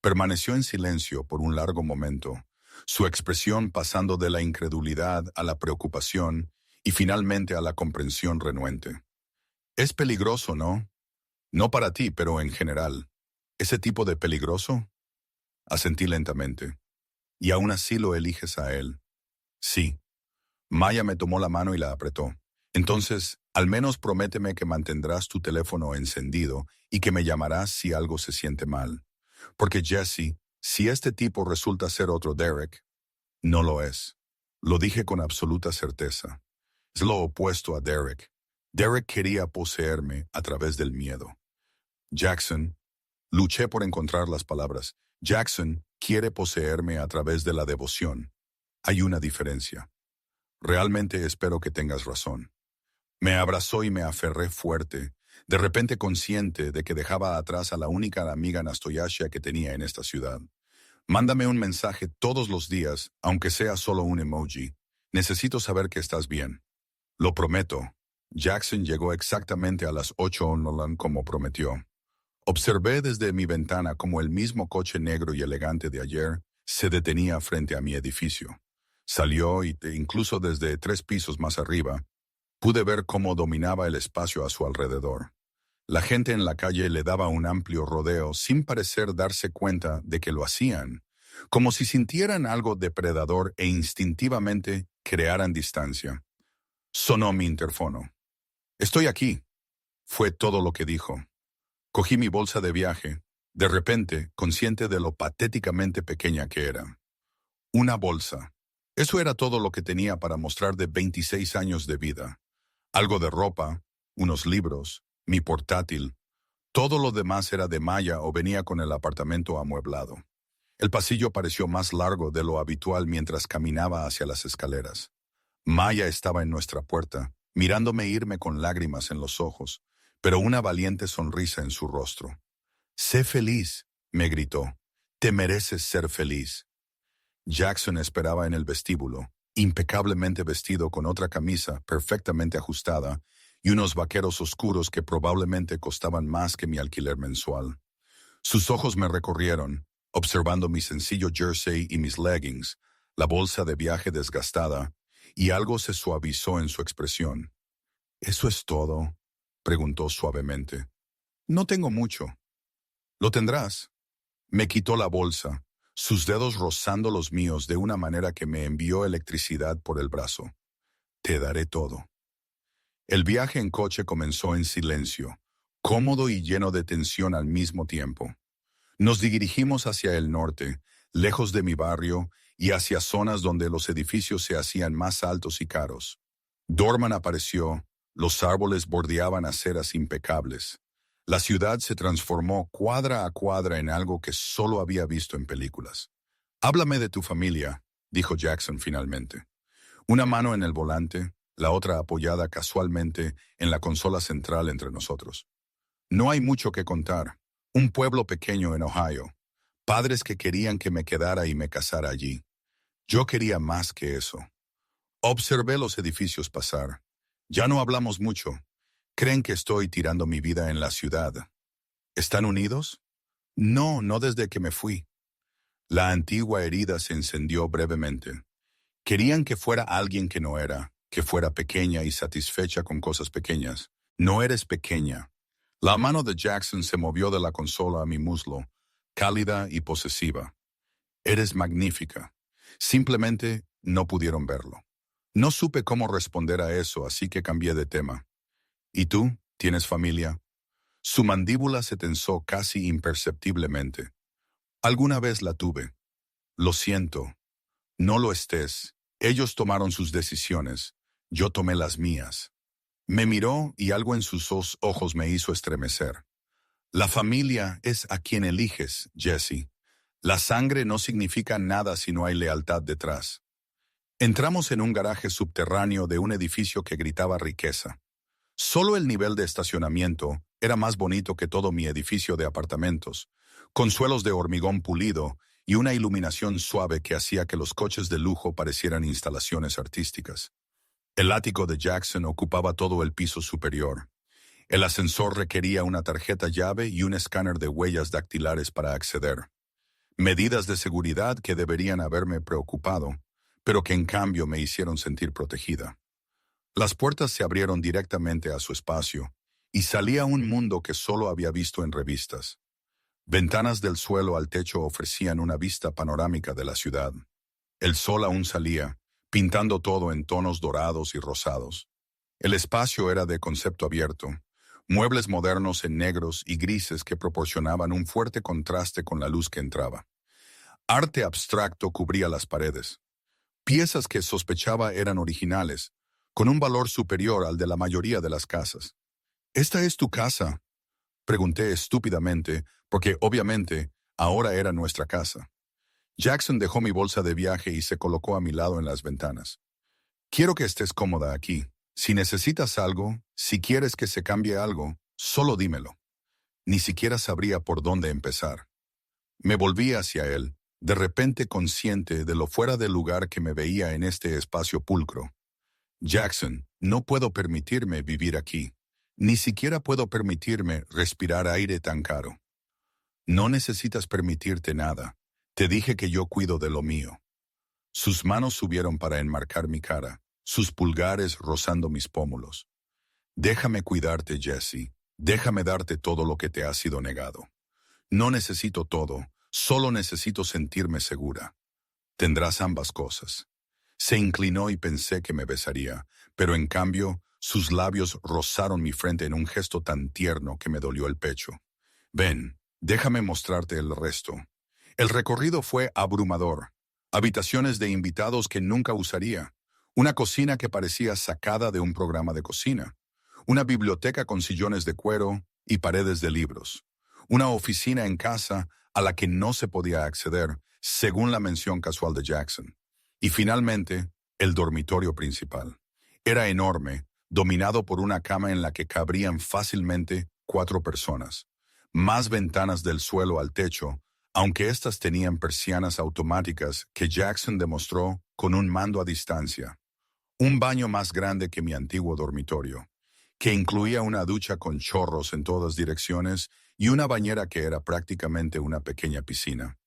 Permaneció en silencio por un largo momento, su expresión pasando de la incredulidad a la preocupación y finalmente a la comprensión renuente. Es peligroso, ¿no? No para ti, pero en general. ¿Ese tipo de peligroso? Asentí lentamente. ¿Y aún así lo eliges a él? Sí. Maya me tomó la mano y la apretó. Entonces, al menos prométeme que mantendrás tu teléfono encendido y que me llamarás si algo se siente mal. Porque Jesse, si este tipo resulta ser otro Derek, no lo es. Lo dije con absoluta certeza. Es lo opuesto a Derek. Derek quería poseerme a través del miedo. Jackson, luché por encontrar las palabras. Jackson quiere poseerme a través de la devoción. Hay una diferencia. Realmente espero que tengas razón. Me abrazó y me aferré fuerte, de repente consciente de que dejaba atrás a la única amiga Nastoyasha que tenía en esta ciudad. Mándame un mensaje todos los días, aunque sea solo un emoji. Necesito saber que estás bien. Lo prometo. Jackson llegó exactamente a las 8 Nolan como prometió. Observé desde mi ventana como el mismo coche negro y elegante de ayer se detenía frente a mi edificio. Salió y incluso desde 3 pisos más arriba, pude ver cómo dominaba el espacio a su alrededor. La gente en la calle le daba un amplio rodeo sin parecer darse cuenta de que lo hacían, como si sintieran algo depredador e instintivamente crearan distancia. Sonó mi interfono. «Estoy aquí», fue todo lo que dijo. Cogí mi bolsa de viaje, de repente consciente de lo patéticamente pequeña que era. Una bolsa. Eso era todo lo que tenía para mostrar de 26 años de vida. Algo de ropa, unos libros, mi portátil. Todo lo demás era de Maya o venía con el apartamento amueblado. El pasillo pareció más largo de lo habitual mientras caminaba hacia las escaleras. Maya estaba en nuestra puerta, mirándome irme con lágrimas en los ojos, pero una valiente sonrisa en su rostro. «Sé feliz», me gritó. «Te mereces ser feliz». Jackson esperaba en el vestíbulo, impecablemente vestido con otra camisa perfectamente ajustada y unos vaqueros oscuros que probablemente costaban más que mi alquiler mensual. Sus ojos me recorrieron, observando mi sencillo jersey y mis leggings, la bolsa de viaje desgastada, y algo se suavizó en su expresión. «¿Eso es todo?», preguntó suavemente. «No tengo mucho». «Lo tendrás». Me quitó la bolsa, sus dedos rozando los míos de una manera que me envió electricidad por el brazo. «Te daré todo». El viaje en coche comenzó en silencio, cómodo y lleno de tensión al mismo tiempo. Nos dirigimos hacia el norte, lejos de mi barrio y hacia zonas donde los edificios se hacían más altos y caros. Dorman apareció, los árboles bordeaban aceras impecables. La ciudad se transformó cuadra a cuadra en algo que solo había visto en películas. «Háblame de tu familia», dijo Jackson finalmente. Una mano en el volante, la otra apoyada casualmente en la consola central entre nosotros. No hay mucho que contar. Un pueblo pequeño en Ohio. Padres que querían que me quedara y me casara allí. Yo quería más que eso. Observé los edificios pasar. Ya no hablamos mucho. Creen que estoy tirando mi vida en la ciudad. ¿Están unidos? No, no desde que me fui. La antigua herida se encendió brevemente. Querían que fuera alguien que no era, que fuera pequeña y satisfecha con cosas pequeñas. No eres pequeña. La mano de Jackson se movió de la consola a mi muslo, cálida y posesiva. Eres magnífica. Simplemente no pudieron verlo. No supe cómo responder a eso, así que cambié de tema. ¿Y tú? ¿Tienes familia? Su mandíbula se tensó casi imperceptiblemente. Alguna vez la tuve. Lo siento. No lo estés. Ellos tomaron sus decisiones. Yo tomé las mías. Me miró y algo en sus ojos me hizo estremecer. La familia es a quien eliges, Jesse. La sangre no significa nada si no hay lealtad detrás. Entramos en un garaje subterráneo de un edificio que gritaba riqueza. Solo el nivel de estacionamiento era más bonito que todo mi edificio de apartamentos, con suelos de hormigón pulido y una iluminación suave que hacía que los coches de lujo parecieran instalaciones artísticas. El ático de Jackson ocupaba todo el piso superior. El ascensor requería una tarjeta llave y un escáner de huellas dactilares para acceder. Medidas de seguridad que deberían haberme preocupado, pero que en cambio me hicieron sentir protegida. Las puertas se abrieron directamente a su espacio, y salía un mundo que solo había visto en revistas. Ventanas del suelo al techo ofrecían una vista panorámica de la ciudad. El sol aún salía, pintando todo en tonos dorados y rosados. El espacio era de concepto abierto, muebles modernos en negros y grises que proporcionaban un fuerte contraste con la luz que entraba. Arte abstracto cubría las paredes. Piezas que sospechaba eran originales, con un valor superior al de la mayoría de las casas. «¿Esta es tu casa?», pregunté estúpidamente, porque obviamente ahora era nuestra casa. Jackson dejó mi bolsa de viaje y se colocó a mi lado en las ventanas. «Quiero que estés cómoda aquí. Si necesitas algo, si quieres que se cambie algo, solo dímelo». Ni siquiera sabría por dónde empezar. Me volví hacia él, de repente consciente de lo fuera de lugar que me veía en este espacio pulcro. «Jackson, no puedo permitirme vivir aquí. Ni siquiera puedo permitirme respirar aire tan caro». «No necesitas permitirte nada. Te dije que yo cuido de lo mío». Sus manos subieron para enmarcar mi cara, sus pulgares rozando mis pómulos. «Déjame cuidarte, Jesse. Déjame darte todo lo que te ha sido negado. No necesito todo, solo necesito sentirme segura. Tendrás ambas cosas». Se inclinó y pensé que me besaría, pero en cambio, sus labios rozaron mi frente en un gesto tan tierno que me dolió el pecho. «Ven, déjame mostrarte el resto». El recorrido fue abrumador. Habitaciones de invitados que nunca usaría. Una cocina que parecía sacada de un programa de cocina. Una biblioteca con sillones de cuero y paredes de libros. Una oficina en casa a la que no se podía acceder, según la mención casual de Jackson. Y finalmente, el dormitorio principal. Era enorme, dominado por una cama en la que cabrían fácilmente 4 personas. Más ventanas del suelo al techo, aunque éstas tenían persianas automáticas que Jackson demostró con un mando a distancia. Un baño más grande que mi antiguo dormitorio, que incluía una ducha con chorros en todas direcciones y una bañera que era prácticamente una pequeña piscina.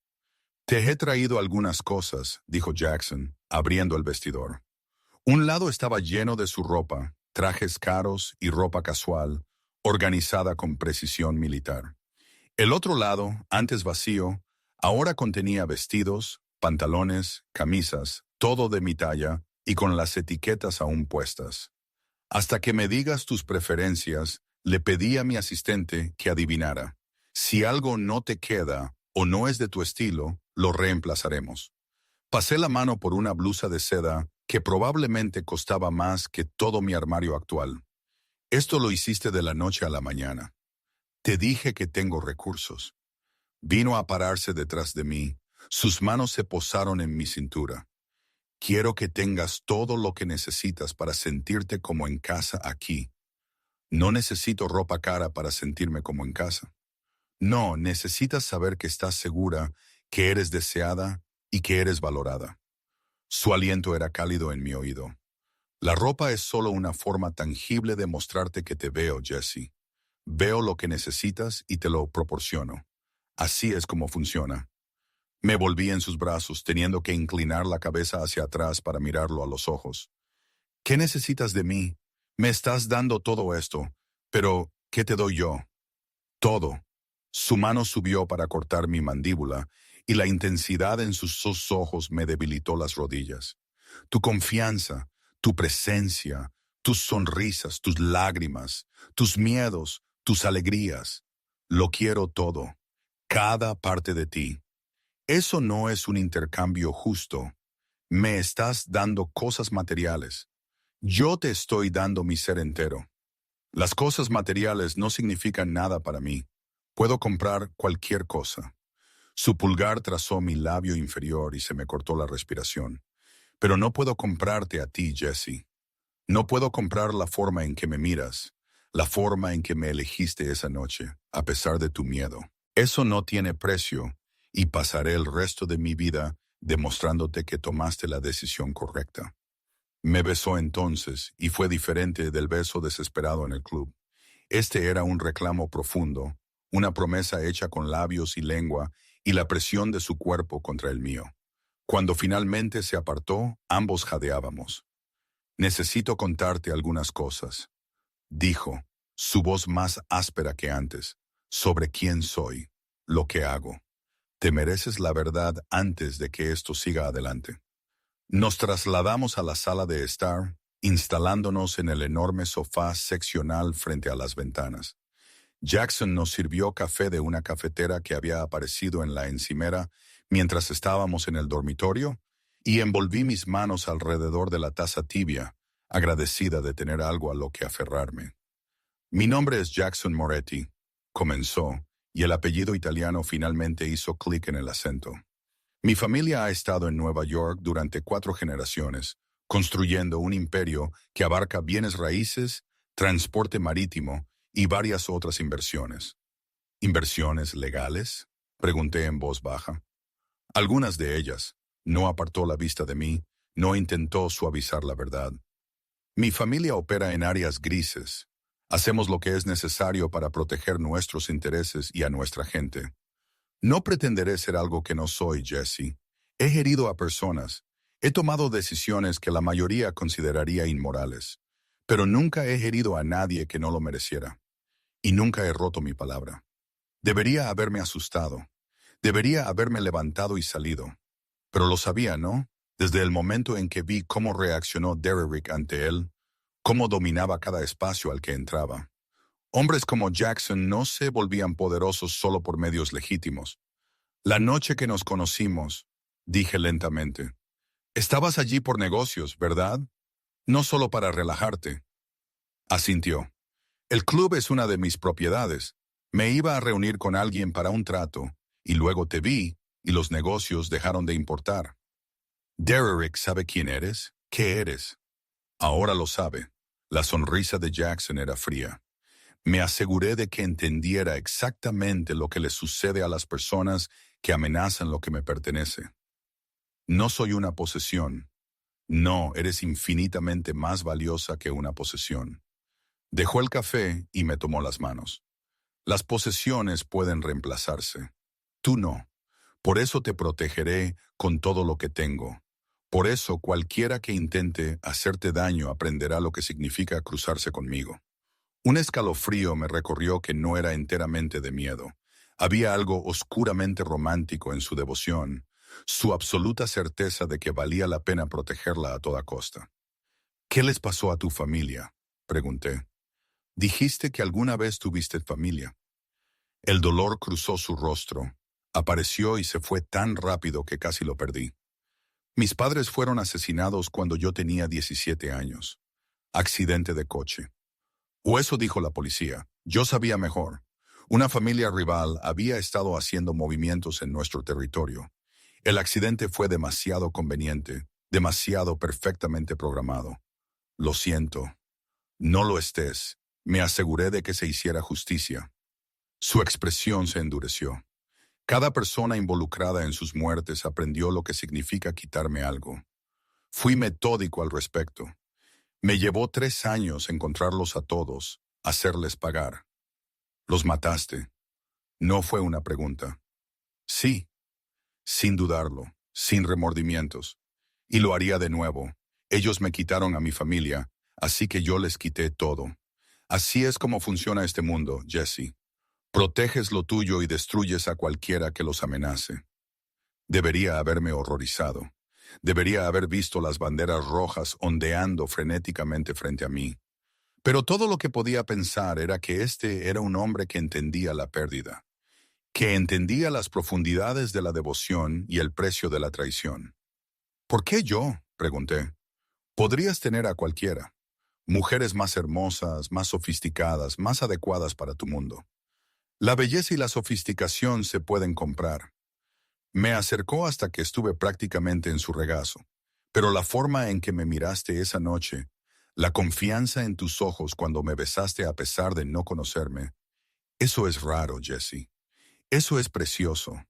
«Te he traído algunas cosas», dijo Jackson, abriendo el vestidor. Un lado estaba lleno de su ropa, trajes caros y ropa casual, organizada con precisión militar. El otro lado, antes vacío, ahora contenía vestidos, pantalones, camisas, todo de mi talla y con las etiquetas aún puestas. «Hasta que me digas tus preferencias», le pedí a mi asistente que adivinara. «Si algo no te queda o no es de tu estilo, lo reemplazaremos». Pasé la mano por una blusa de seda que probablemente costaba más que todo mi armario actual. Esto lo hiciste de la noche a la mañana. Te dije que tengo recursos. Vino a pararse detrás de mí. Sus manos se posaron en mi cintura. Quiero que tengas todo lo que necesitas para sentirte como en casa aquí. No necesito ropa cara para sentirme como en casa. No, necesitas saber que estás segura, que eres deseada y que eres valorada. Su aliento era cálido en mi oído. La ropa es solo una forma tangible de mostrarte que te veo, Jessie. Veo lo que necesitas y te lo proporciono. Así es como funciona. Me volví en sus brazos, teniendo que inclinar la cabeza hacia atrás para mirarlo a los ojos. ¿Qué necesitas de mí? Me estás dando todo esto, pero ¿qué te doy yo? Todo. Su mano subió para cortar mi mandíbula, y la intensidad en sus dos ojos me debilitó las rodillas. Tu confianza, tu presencia, tus sonrisas, tus lágrimas, tus miedos, tus alegrías. Lo quiero todo, cada parte de ti. Eso no es un intercambio justo. Me estás dando cosas materiales. Yo te estoy dando mi ser entero. Las cosas materiales no significan nada para mí. Puedo comprar cualquier cosa. Su pulgar trazó mi labio inferior y se me cortó la respiración. Pero no puedo comprarte a ti, Jessie. No puedo comprar la forma en que me miras, la forma en que me elegiste esa noche, a pesar de tu miedo. Eso no tiene precio, y pasaré el resto de mi vida demostrándote que tomaste la decisión correcta. Me besó entonces, y fue diferente del beso desesperado en el club. Este era un reclamo profundo, una promesa hecha con labios y lengua, y la presión de su cuerpo contra el mío. Cuando finalmente se apartó, ambos jadeábamos. Necesito contarte algunas cosas, dijo, su voz más áspera que antes, sobre quién soy, lo que hago. Te mereces la verdad antes de que esto siga adelante. Nos trasladamos a la sala de estar, instalándonos en el enorme sofá seccional frente a las ventanas. Jackson nos sirvió café de una cafetera que había aparecido en la encimera mientras estábamos en el dormitorio, y envolví mis manos alrededor de la taza tibia, agradecida de tener algo a lo que aferrarme. Mi nombre es Jackson Moretti, comenzó, y el apellido italiano finalmente hizo clic en el acento. Mi familia ha estado en Nueva York durante 4 generaciones, construyendo un imperio que abarca bienes raíces, transporte marítimo y varias otras inversiones. ¿Inversiones legales?, pregunté en voz baja. Algunas de ellas. No apartó la vista de mí, no intentó suavizar la verdad. Mi familia opera en áreas grises. Hacemos lo que es necesario para proteger nuestros intereses y a nuestra gente. No pretenderé ser algo que no soy, Jessie. He herido a personas. He tomado decisiones que la mayoría consideraría inmorales. Pero nunca he herido a nadie que no lo mereciera. Y nunca he roto mi palabra. Debería haberme asustado. Debería haberme levantado y salido. Pero lo sabía, ¿no? Desde el momento en que vi cómo reaccionó Derrick ante él, cómo dominaba cada espacio al que entraba. Hombres como Jackson no se volvían poderosos solo por medios legítimos. La noche que nos conocimos, dije lentamente, estabas allí por negocios, ¿verdad? No solo para relajarte. Asintió. El club es una de mis propiedades. Me iba a reunir con alguien para un trato, y luego te vi, y los negocios dejaron de importar. Derrick sabe quién eres, qué eres. Ahora lo sabe. La sonrisa de Jackson era fría. Me aseguré de que entendiera exactamente lo que le sucede a las personas que amenazan lo que me pertenece. No soy una posesión. No, eres infinitamente más valiosa que una posesión. Dejó el café y me tomó las manos. Las posesiones pueden reemplazarse. Tú no. Por eso te protegeré con todo lo que tengo. Por eso cualquiera que intente hacerte daño aprenderá lo que significa cruzarse conmigo. Un escalofrío me recorrió que no era enteramente de miedo. Había algo oscuramente romántico en su devoción, su absoluta certeza de que valía la pena protegerla a toda costa. ¿Qué les pasó a tu familia?, pregunté. Dijiste que alguna vez tuviste familia. El dolor cruzó su rostro, apareció y se fue tan rápido que casi lo perdí. Mis padres fueron asesinados cuando yo tenía 17 años. Accidente de coche. O eso dijo la policía. Yo sabía mejor. Una familia rival había estado haciendo movimientos en nuestro territorio. El accidente fue demasiado conveniente, demasiado perfectamente programado. Lo siento. No lo estés. Me aseguré de que se hiciera justicia. Su expresión se endureció. Cada persona involucrada en sus muertes aprendió lo que significa quitarme algo. Fui metódico al respecto. Me llevó 3 años encontrarlos a todos, hacerles pagar. ¿Los mataste? No fue una pregunta. Sí, sin dudarlo, sin remordimientos. Y lo haría de nuevo. Ellos me quitaron a mi familia, así que yo les quité todo. Así es como funciona este mundo, Jesse. Proteges lo tuyo y destruyes a cualquiera que los amenace. Debería haberme horrorizado. Debería haber visto las banderas rojas ondeando frenéticamente frente a mí. Pero todo lo que podía pensar era que este era un hombre que entendía la pérdida, que entendía las profundidades de la devoción y el precio de la traición. ¿Por qué yo?, pregunté. Podrías tener a cualquiera. Mujeres más hermosas, más sofisticadas, más adecuadas para tu mundo. La belleza y la sofisticación se pueden comprar. Me acercó hasta que estuve prácticamente en su regazo, pero la forma en que me miraste esa noche, la confianza en tus ojos cuando me besaste a pesar de no conocerme, eso es raro, Jesse. Eso es precioso.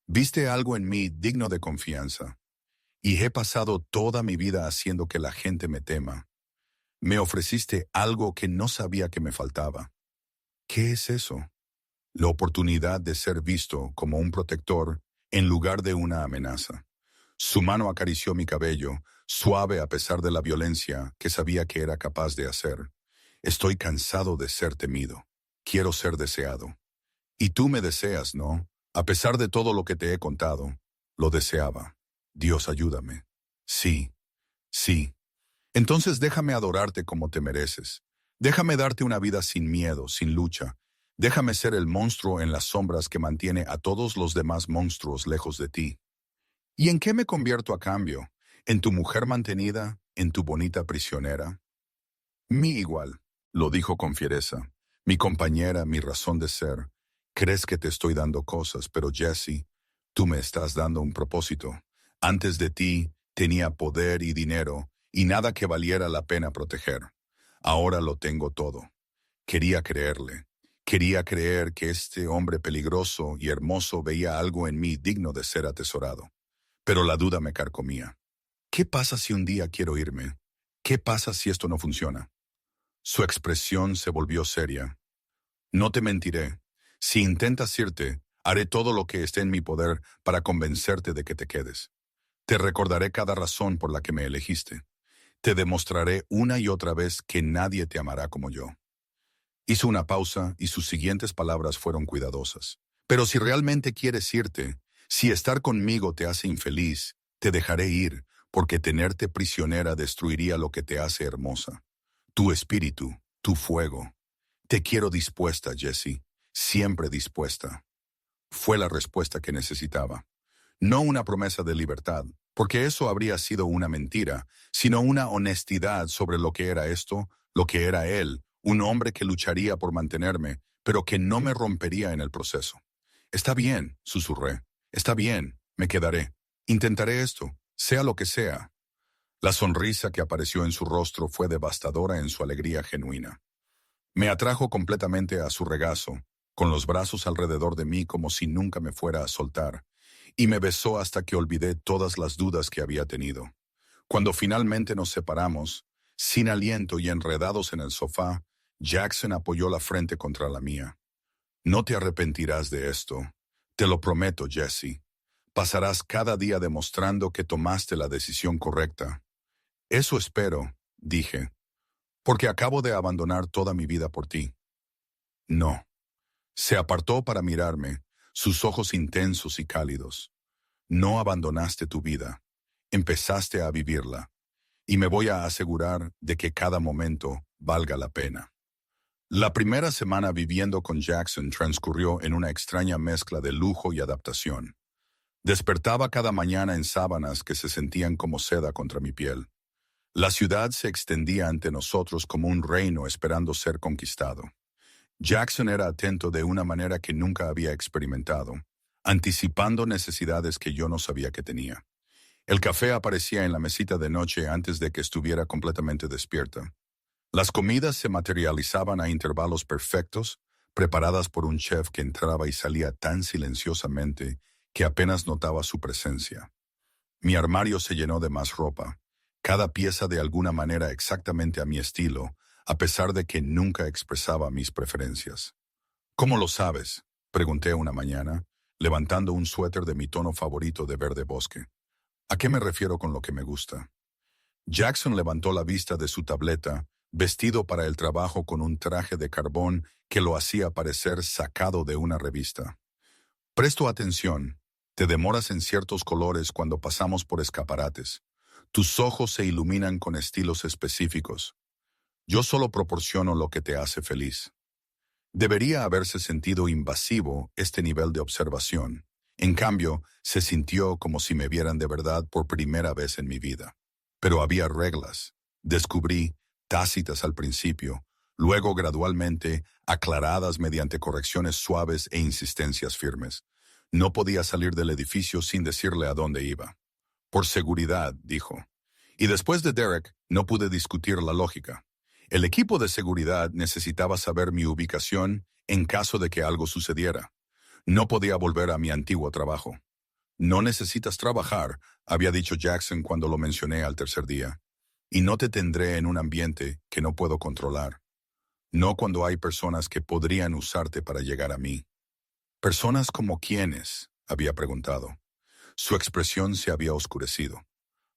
Viste algo en mí digno de confianza, y he pasado toda mi vida haciendo que la gente me tema. Me ofreciste algo que no sabía que me faltaba. ¿Qué es eso? La oportunidad de ser visto como un protector en lugar de una amenaza. Su mano acarició mi cabello, suave a pesar de la violencia que sabía que era capaz de hacer. Estoy cansado de ser temido. Quiero ser deseado. Y tú me deseas, ¿no? A pesar de todo lo que te he contado, lo deseaba. Dios, ayúdame. Sí, sí. Entonces déjame adorarte como te mereces. Déjame darte una vida sin miedo, sin lucha. Déjame ser el monstruo en las sombras que mantiene a todos los demás monstruos lejos de ti. ¿Y en qué me convierto a cambio? ¿En tu mujer mantenida? ¿En tu bonita prisionera? Mi igual, lo dijo con fiereza. Mi compañera, mi razón de ser. Crees que te estoy dando cosas, pero Jesse, tú me estás dando un propósito. Antes de ti, tenía poder y dinero, y nada que valiera la pena proteger. Ahora lo tengo todo. Quería creerle. Quería creer que este hombre peligroso y hermoso veía algo en mí digno de ser atesorado. Pero la duda me carcomía. ¿Qué pasa si un día quiero irme? ¿Qué pasa si esto no funciona? Su expresión se volvió seria. No te mentiré. Si intentas irte, haré todo lo que esté en mi poder para convencerte de que te quedes. Te recordaré cada razón por la que me elegiste. Te demostraré una y otra vez que nadie te amará como yo. Hizo una pausa y sus siguientes palabras fueron cuidadosas. Pero si realmente quieres irte, si estar conmigo te hace infeliz, te dejaré ir, porque tenerte prisionera destruiría lo que te hace hermosa. Tu espíritu, tu fuego. Te quiero dispuesta, Jesse, siempre dispuesta. Fue la respuesta que necesitaba. No una promesa de libertad, porque eso habría sido una mentira, sino una honestidad sobre lo que era esto, lo que era él, un hombre que lucharía por mantenerme, pero que no me rompería en el proceso. Está bien, susurré. Está bien, me quedaré. Intentaré esto, sea lo que sea. La sonrisa que apareció en su rostro fue devastadora en su alegría genuina. Me atrajo completamente a su regazo, con los brazos alrededor de mí como si nunca me fuera a soltar, y me besó hasta que olvidé todas las dudas que había tenido. Cuando finalmente nos separamos, sin aliento y enredados en el sofá, Jackson apoyó la frente contra la mía. No te arrepentirás de esto. Te lo prometo, Jesse. Pasarás cada día demostrando que tomaste la decisión correcta. Eso espero, dije, porque acabo de abandonar toda mi vida por ti. No. Se apartó para mirarme, sus ojos intensos y cálidos. No abandonaste tu vida. Empezaste a vivirla. Y me voy a asegurar de que cada momento valga la pena. La primera semana viviendo con Jackson transcurrió en una extraña mezcla de lujo y adaptación. Despertaba cada mañana en sábanas que se sentían como seda contra mi piel. La ciudad se extendía ante nosotros como un reino esperando ser conquistado. Jackson era atento de una manera que nunca había experimentado, anticipando necesidades que yo no sabía que tenía. El café aparecía en la mesita de noche antes de que estuviera completamente despierta. Las comidas se materializaban a intervalos perfectos, preparadas por un chef que entraba y salía tan silenciosamente que apenas notaba su presencia. Mi armario se llenó de más ropa, cada pieza de alguna manera exactamente a mi estilo, a pesar de que nunca expresaba mis preferencias. ¿Cómo lo sabes?, pregunté una mañana, levantando un suéter de mi tono favorito de verde bosque. ¿A qué me refiero con lo que me gusta? Jackson levantó la vista de su tableta, vestido para el trabajo con un traje de carbón que lo hacía parecer sacado de una revista. Presto atención, te demoras en ciertos colores cuando pasamos por escaparates. Tus ojos se iluminan con estilos específicos. Yo solo proporciono lo que te hace feliz. Debería haberse sentido invasivo este nivel de observación. En cambio, se sintió como si me vieran de verdad por primera vez en mi vida. Pero había reglas. Descubrí, tácitas al principio, luego gradualmente aclaradas mediante correcciones suaves e insistencias firmes. No podía salir del edificio sin decirle a dónde iba. Por seguridad, dijo. Y después de Derek, no pude discutir la lógica. El equipo de seguridad necesitaba saber mi ubicación en caso de que algo sucediera. No podía volver a mi antiguo trabajo. No necesitas trabajar, había dicho Jackson cuando lo mencioné al tercer día. Y no te tendré en un ambiente que no puedo controlar. No cuando hay personas que podrían usarte para llegar a mí. ¿Personas como quiénes?, había preguntado. Su expresión se había oscurecido.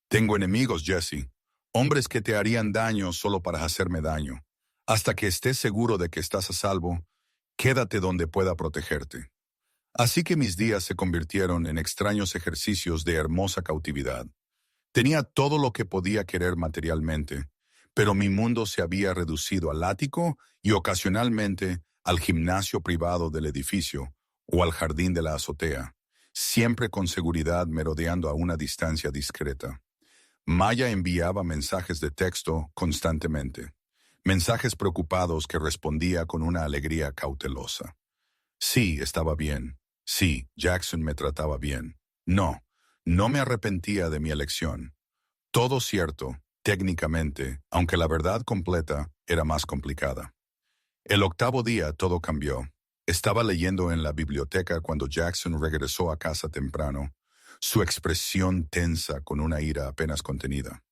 Tengo enemigos, Jesse. Hombres que te harían daño solo para hacerme daño. Hasta que estés seguro de que estás a salvo, quédate donde pueda protegerte. Así que mis días se convirtieron en extraños ejercicios de hermosa cautividad. Tenía todo lo que podía querer materialmente, pero mi mundo se había reducido al ático y ocasionalmente al gimnasio privado del edificio o al jardín de la azotea, siempre con seguridad merodeando a una distancia discreta. Maya enviaba mensajes de texto constantemente, mensajes preocupados que respondía con una alegría cautelosa. Sí, estaba bien. Sí, Jackson me trataba bien. No me arrepentía de mi elección. Todo cierto, técnicamente, aunque la verdad completa era más complicada. El octavo día todo cambió. Estaba leyendo en la biblioteca cuando Jackson regresó a casa temprano, su expresión tensa con una ira apenas contenida.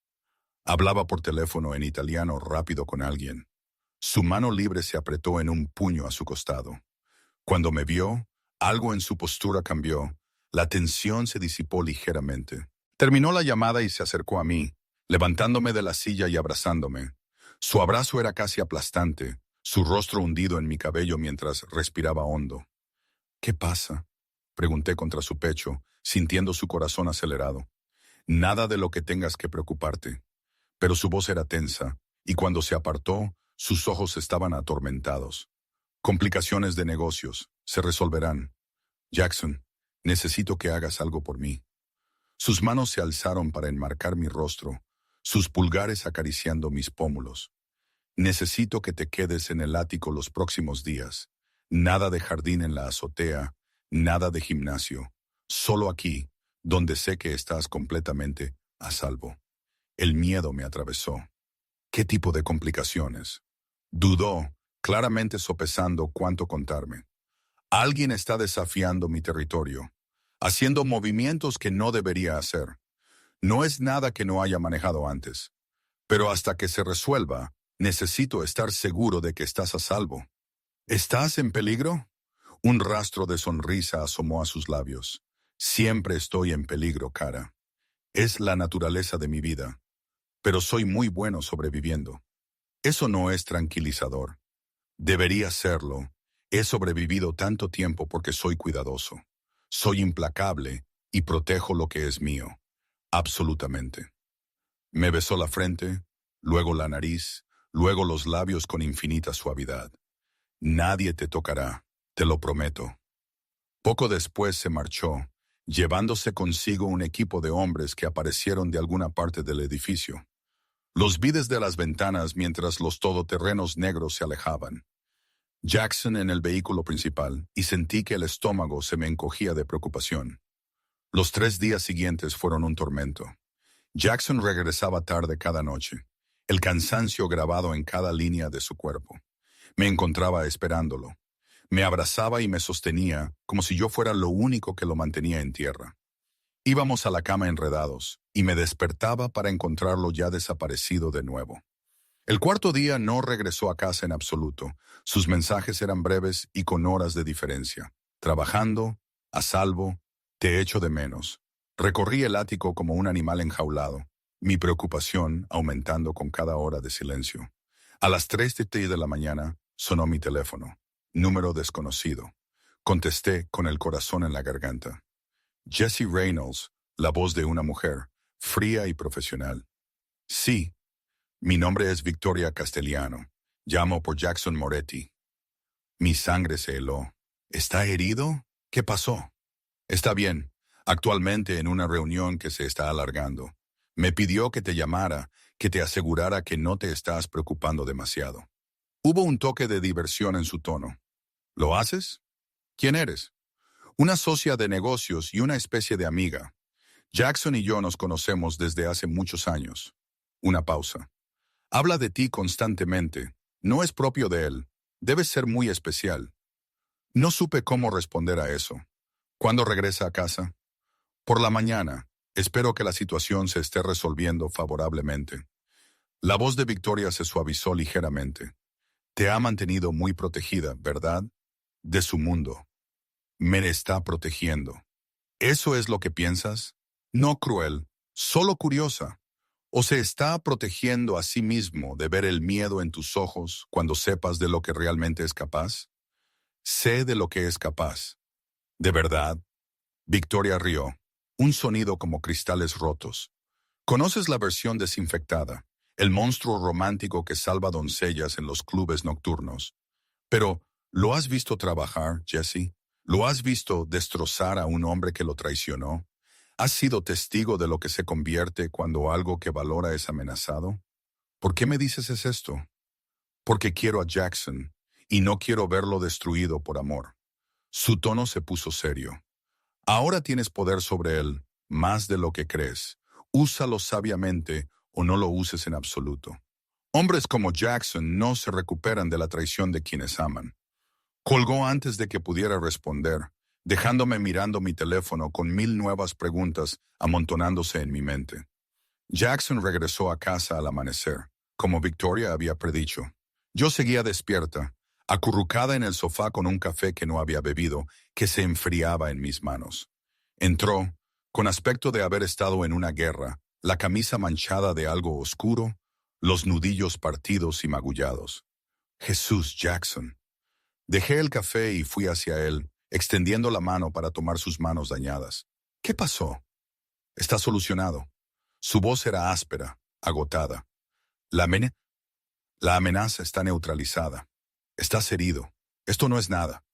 Hablaba por teléfono en italiano rápido con alguien. Su mano libre se apretó en un puño a su costado. Cuando me vio, algo en su postura cambió. La tensión se disipó ligeramente. Terminó la llamada y se acercó a mí, levantándome de la silla y abrazándome. Su abrazo era casi aplastante, su rostro hundido en mi cabello mientras respiraba hondo. ¿Qué pasa?, pregunté contra su pecho, sintiendo su corazón acelerado. Nada de lo que tengas que preocuparte. Pero su voz era tensa, y cuando se apartó, sus ojos estaban atormentados. Complicaciones de negocios, se resolverán. Jackson, necesito que hagas algo por mí. Sus manos se alzaron para enmarcar mi rostro, sus pulgares acariciando mis pómulos. Necesito que te quedes en el ático los próximos días. Nada de jardín en la azotea, nada de gimnasio. Solo aquí, donde sé que estás completamente a salvo. El miedo me atravesó. ¿Qué tipo de complicaciones? Dudó, claramente sopesando cuánto contarme. Alguien está desafiando mi territorio, haciendo movimientos que no debería hacer. No es nada que no haya manejado antes. Pero hasta que se resuelva, necesito estar seguro de que estás a salvo. ¿Estás en peligro? Un rastro de sonrisa asomó a sus labios. Siempre estoy en peligro, cara. Es la naturaleza de mi vida. Pero soy muy bueno sobreviviendo. Eso no es tranquilizador. Debería serlo. He sobrevivido tanto tiempo porque soy cuidadoso. Soy implacable y protejo lo que es mío. Absolutamente. Me besó la frente, luego la nariz, luego los labios con infinita suavidad. Nadie te tocará, te lo prometo. Poco después se marchó, llevándose consigo un equipo de hombres que aparecieron de alguna parte del edificio. Los vi desde las ventanas mientras los todoterrenos negros se alejaban. Jackson en el vehículo principal, y sentí que el estómago se me encogía de preocupación. Los 3 días siguientes fueron un tormento. Jackson regresaba tarde cada noche, el cansancio grabado en cada línea de su cuerpo. Me encontraba esperándolo. Me abrazaba y me sostenía como si yo fuera lo único que lo mantenía en tierra. Íbamos a la cama enredados, y me despertaba para encontrarlo ya desaparecido de nuevo. El cuarto día no regresó a casa en absoluto. Sus mensajes eran breves y con horas de diferencia. Trabajando, a salvo, te echo de menos. Recorrí el ático como un animal enjaulado, mi preocupación aumentando con cada hora de silencio. A las 3:30 de la mañana sonó mi teléfono. Número desconocido. Contesté con el corazón en la garganta. Jessie Reynolds, la voz de una mujer, fría y profesional. Sí, mi nombre es Victoria Castellano. Llamo por Jackson Moretti. Mi sangre se heló. ¿Está herido? ¿Qué pasó? Está bien. Actualmente en una reunión que se está alargando. Me pidió que te llamara, que te asegurara que no te estás preocupando demasiado. Hubo un toque de diversión en su tono. ¿Lo haces? ¿Quién eres? Una socia de negocios y una especie de amiga. Jackson y yo nos conocemos desde hace muchos años. Una pausa. Habla de ti constantemente. No es propio de él. Debes ser muy especial. No supe cómo responder a eso. ¿Cuándo regresa a casa? Por la mañana. Espero que la situación se esté resolviendo favorablemente. La voz de Victoria se suavizó ligeramente. Te ha mantenido muy protegida, ¿verdad? De su mundo. Me está protegiendo. ¿Eso es lo que piensas? No cruel, solo curiosa. ¿O se está protegiendo a sí mismo de ver el miedo en tus ojos cuando sepas de lo que realmente es capaz? Sé de lo que es capaz. ¿De verdad? Victoria rió. Un sonido como cristales rotos. ¿Conoces la versión desinfectada? El monstruo romántico que salva doncellas en los clubes nocturnos. Pero, ¿lo has visto trabajar, Jessie? ¿Lo has visto destrozar a un hombre que lo traicionó? ¿Has sido testigo de lo que se convierte cuando algo que valora es amenazado? ¿Por qué me dices esto? Porque quiero a Jackson, y no quiero verlo destruido por amor. Su tono se puso serio. Ahora tienes poder sobre él, más de lo que crees. Úsalo sabiamente o no lo uses en absoluto. Hombres como Jackson no se recuperan de la traición de quienes aman. Colgó antes de que pudiera responder, dejándome mirando mi teléfono con 1000 nuevas preguntas amontonándose en mi mente. Jackson regresó a casa al amanecer, como Victoria había predicho. Yo seguía despierta, acurrucada en el sofá con un café que no había bebido, que se enfriaba en mis manos. Entró, con aspecto de haber estado en una guerra, la camisa manchada de algo oscuro, los nudillos partidos y magullados. Jesús, Jackson. Dejé el café y fui hacia él, extendiendo la mano para tomar sus manos dañadas. ¿Qué pasó? Está solucionado. Su voz era áspera, agotada. La amenaza está neutralizada. Estás herido. Esto no es nada.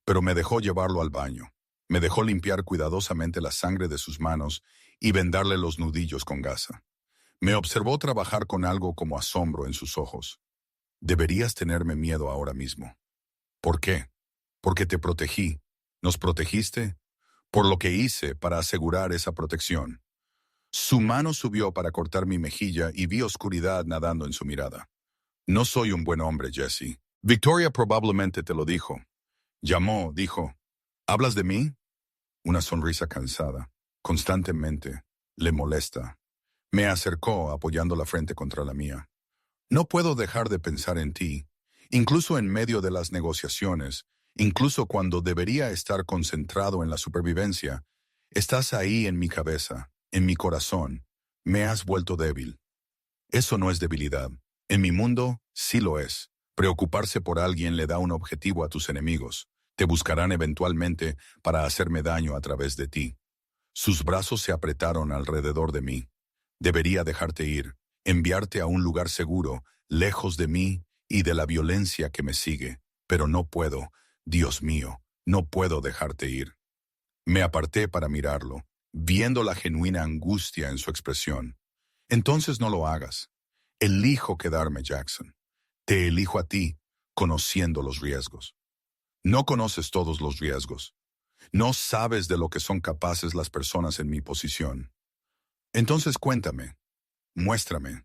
Pero me dejó llevarlo al baño. Me dejó limpiar cuidadosamente la sangre de sus manos y vendarle los nudillos con gasa. Me observó trabajar con algo como asombro en sus ojos. Deberías tenerme miedo ahora mismo. ¿Por qué? Porque te protegí. ¿Nos protegiste? Por lo que hice para asegurar esa protección. Su mano subió para cortar mi mejilla y vi oscuridad nadando en su mirada. No soy un buen hombre, Jessie. Victoria probablemente te lo dijo. Llamó, dijo, ¿hablas de mí? Una sonrisa cansada. Constantemente. Le molesta. Me acercó apoyando la frente contra la mía. No puedo dejar de pensar en ti, incluso en medio de las negociaciones, incluso cuando debería estar concentrado en la supervivencia. Estás ahí en mi cabeza, en mi corazón. Me has vuelto débil. Eso no es debilidad. En mi mundo, sí lo es. Preocuparse por alguien le da un objetivo a tus enemigos. Te buscarán eventualmente para hacerme daño a través de ti. Sus brazos se apretaron alrededor de mí. Debería dejarte ir, enviarte a un lugar seguro, lejos de mí y de la violencia que me sigue. Pero no puedo, Dios mío, no puedo dejarte ir. Me aparté para mirarlo, viendo la genuina angustia en su expresión. Entonces no lo hagas. Elijo quedarme, Jackson. Te elijo a ti, conociendo los riesgos. No conoces todos los riesgos. No sabes de lo que son capaces las personas en mi posición. Entonces cuéntame, muéstrame.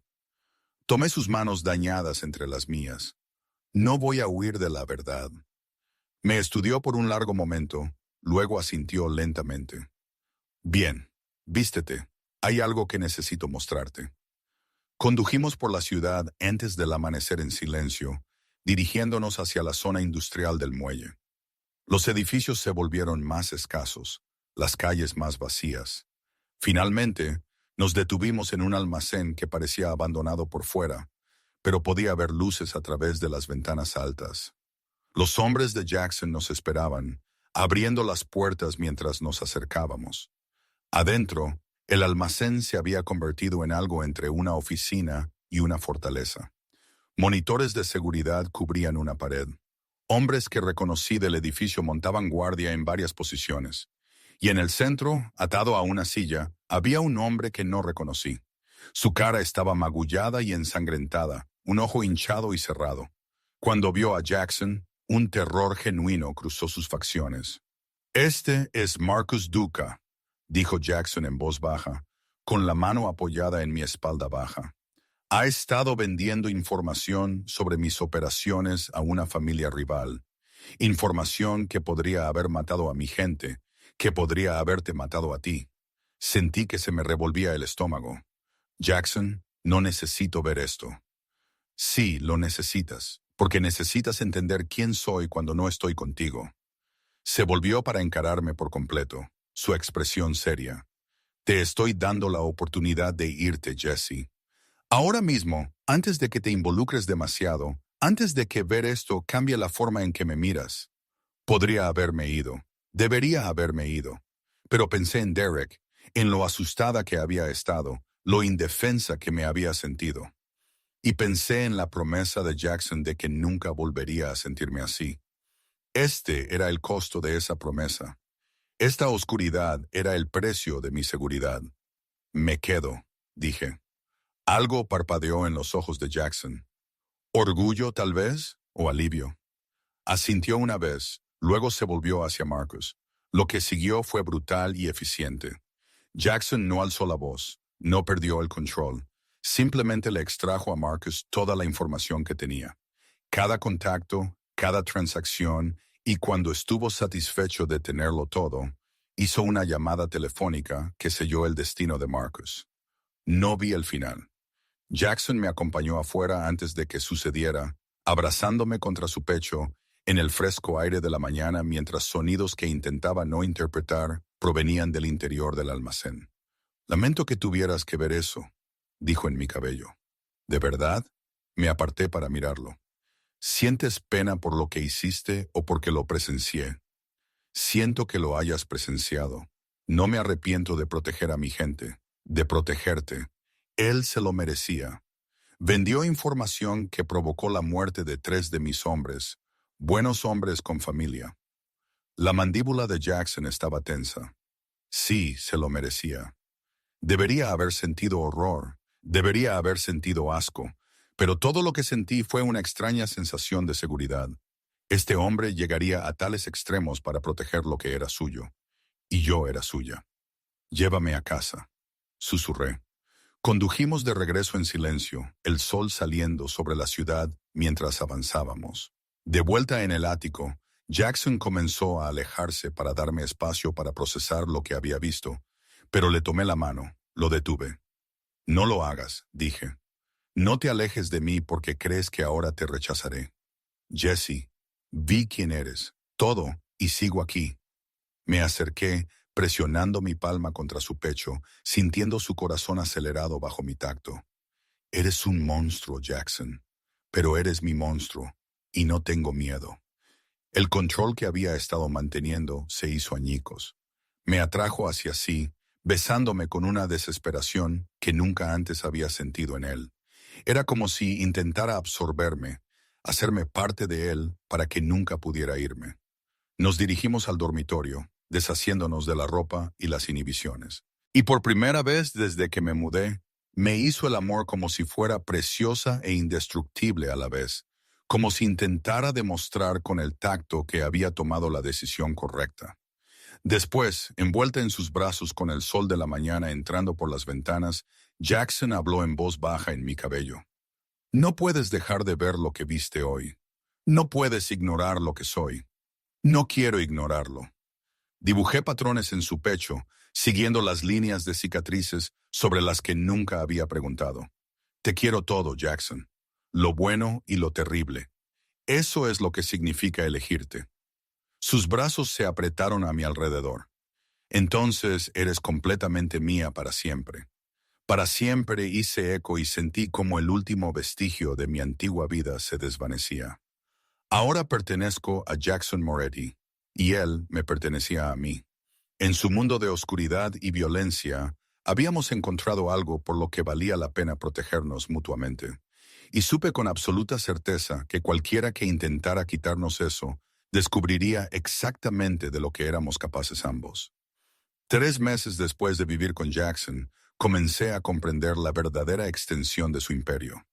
Tomé sus manos dañadas entre las mías. No voy a huir de la verdad. Me estudió por un largo momento, luego asintió lentamente. Bien, vístete. Hay algo que necesito mostrarte. Condujimos por la ciudad antes del amanecer en silencio, dirigiéndonos hacia la zona industrial del muelle. Los edificios se volvieron más escasos, las calles más vacías. Finalmente, nos detuvimos en un almacén que parecía abandonado por fuera, pero podía ver luces a través de las ventanas altas. Los hombres de Jackson nos esperaban, abriendo las puertas mientras nos acercábamos. Adentro, el almacén se había convertido en algo entre una oficina y una fortaleza. Monitores de seguridad cubrían una pared. Hombres que reconocí del edificio montaban guardia en varias posiciones. Y en el centro, atado a una silla, había un hombre que no reconocí. Su cara estaba magullada y ensangrentada, un ojo hinchado y cerrado. Cuando vio a Jackson, un terror genuino cruzó sus facciones. «Este es Marcus Duca», dijo Jackson en voz baja, con la mano apoyada en mi espalda baja. «Ha estado vendiendo información sobre mis operaciones a una familia rival. Información que podría haber matado a mi gente, que podría haberte matado a ti». Sentí que se me revolvía el estómago. «Jackson, no necesito ver esto». «Sí, lo necesitas, porque necesitas entender quién soy cuando no estoy contigo». Se volvió para encararme por completo, su expresión seria. «Te estoy dando la oportunidad de irte, Jesse. Ahora mismo, antes de que te involucres demasiado, antes de que ver esto cambie la forma en que me miras». Podría haberme ido, debería haberme ido. Pero pensé en Derek, en lo asustada que había estado, lo indefensa que me había sentido. Y pensé en la promesa de Jackson de que nunca volvería a sentirme así. Este era el costo de esa promesa. Esta oscuridad era el precio de mi seguridad. «Me quedo», dije. Algo parpadeó en los ojos de Jackson. ¿Orgullo, tal vez? ¿O alivio? Asintió una vez, luego se volvió hacia Marcus. Lo que siguió fue brutal y eficiente. Jackson no alzó la voz, no perdió el control. Simplemente le extrajo a Marcus toda la información que tenía. Cada contacto, cada transacción, y cuando estuvo satisfecho de tenerlo todo, hizo una llamada telefónica que selló el destino de Marcus. No vi el final. Jackson me acompañó afuera antes de que sucediera, abrazándome contra su pecho, en el fresco aire de la mañana mientras sonidos que intentaba no interpretar provenían del interior del almacén. «Lamento que tuvieras que ver eso», dijo en mi cabello. «¿De verdad?» Me aparté para mirarlo. «¿Sientes pena por lo que hiciste o porque lo presencié?» «Siento que lo hayas presenciado. No me arrepiento de proteger a mi gente, de protegerte. Él se lo merecía. Vendió información que provocó la muerte de 3 de mis hombres, buenos hombres con familia». La mandíbula de Jackson estaba tensa. Sí, se lo merecía. Debería haber sentido horror, debería haber sentido asco, pero todo lo que sentí fue una extraña sensación de seguridad. Este hombre llegaría a tales extremos para proteger lo que era suyo, y yo era suya. «Llévame a casa», susurré. Condujimos de regreso en silencio, el sol saliendo sobre la ciudad mientras avanzábamos. De vuelta en el ático, Jackson comenzó a alejarse para darme espacio para procesar lo que había visto, pero le tomé la mano, lo detuve. «No lo hagas», dije. «No te alejes de mí porque crees que ahora te rechazaré. Jesse, vi quién eres, todo, y sigo aquí». Me acerqué, presionando mi palma contra su pecho, sintiendo su corazón acelerado bajo mi tacto. «Eres un monstruo, Jackson, pero eres mi monstruo, y no tengo miedo». El control que había estado manteniendo se hizo añicos. Me atrajo hacia sí, besándome con una desesperación que nunca antes había sentido en él. Era como si intentara absorberme, hacerme parte de él para que nunca pudiera irme. Nos dirigimos al dormitorio. deshaciéndonos de la ropa y las inhibiciones. Y por primera vez desde que me mudé, me hizo el amor como si fuera preciosa e indestructible a la vez, como si intentara demostrar con el tacto que había tomado la decisión correcta. Después, envuelta en sus brazos con el sol de la mañana entrando por las ventanas, Jackson habló en voz baja en mi cabello. No puedes dejar de ver lo que viste hoy. No puedes ignorar lo que soy. No quiero ignorarlo. Dibujé patrones en su pecho, siguiendo las líneas de cicatrices sobre las que nunca había preguntado. Te quiero todo, Jackson. Lo bueno y lo terrible. Eso es lo que significa elegirte. Sus brazos se apretaron a mi alrededor. Entonces eres completamente mía para siempre. Para siempre hice eco y sentí como el último vestigio de mi antigua vida se desvanecía. Ahora pertenezco a Jackson Moretti, y él me pertenecía a mí. En su mundo de oscuridad y violencia, habíamos encontrado algo por lo que valía la pena protegernos mutuamente. Y supe con absoluta certeza que cualquiera que intentara quitarnos eso, descubriría exactamente de lo que éramos capaces ambos. 3 meses después de vivir con Jackson, comencé a comprender la verdadera extensión de su imperio.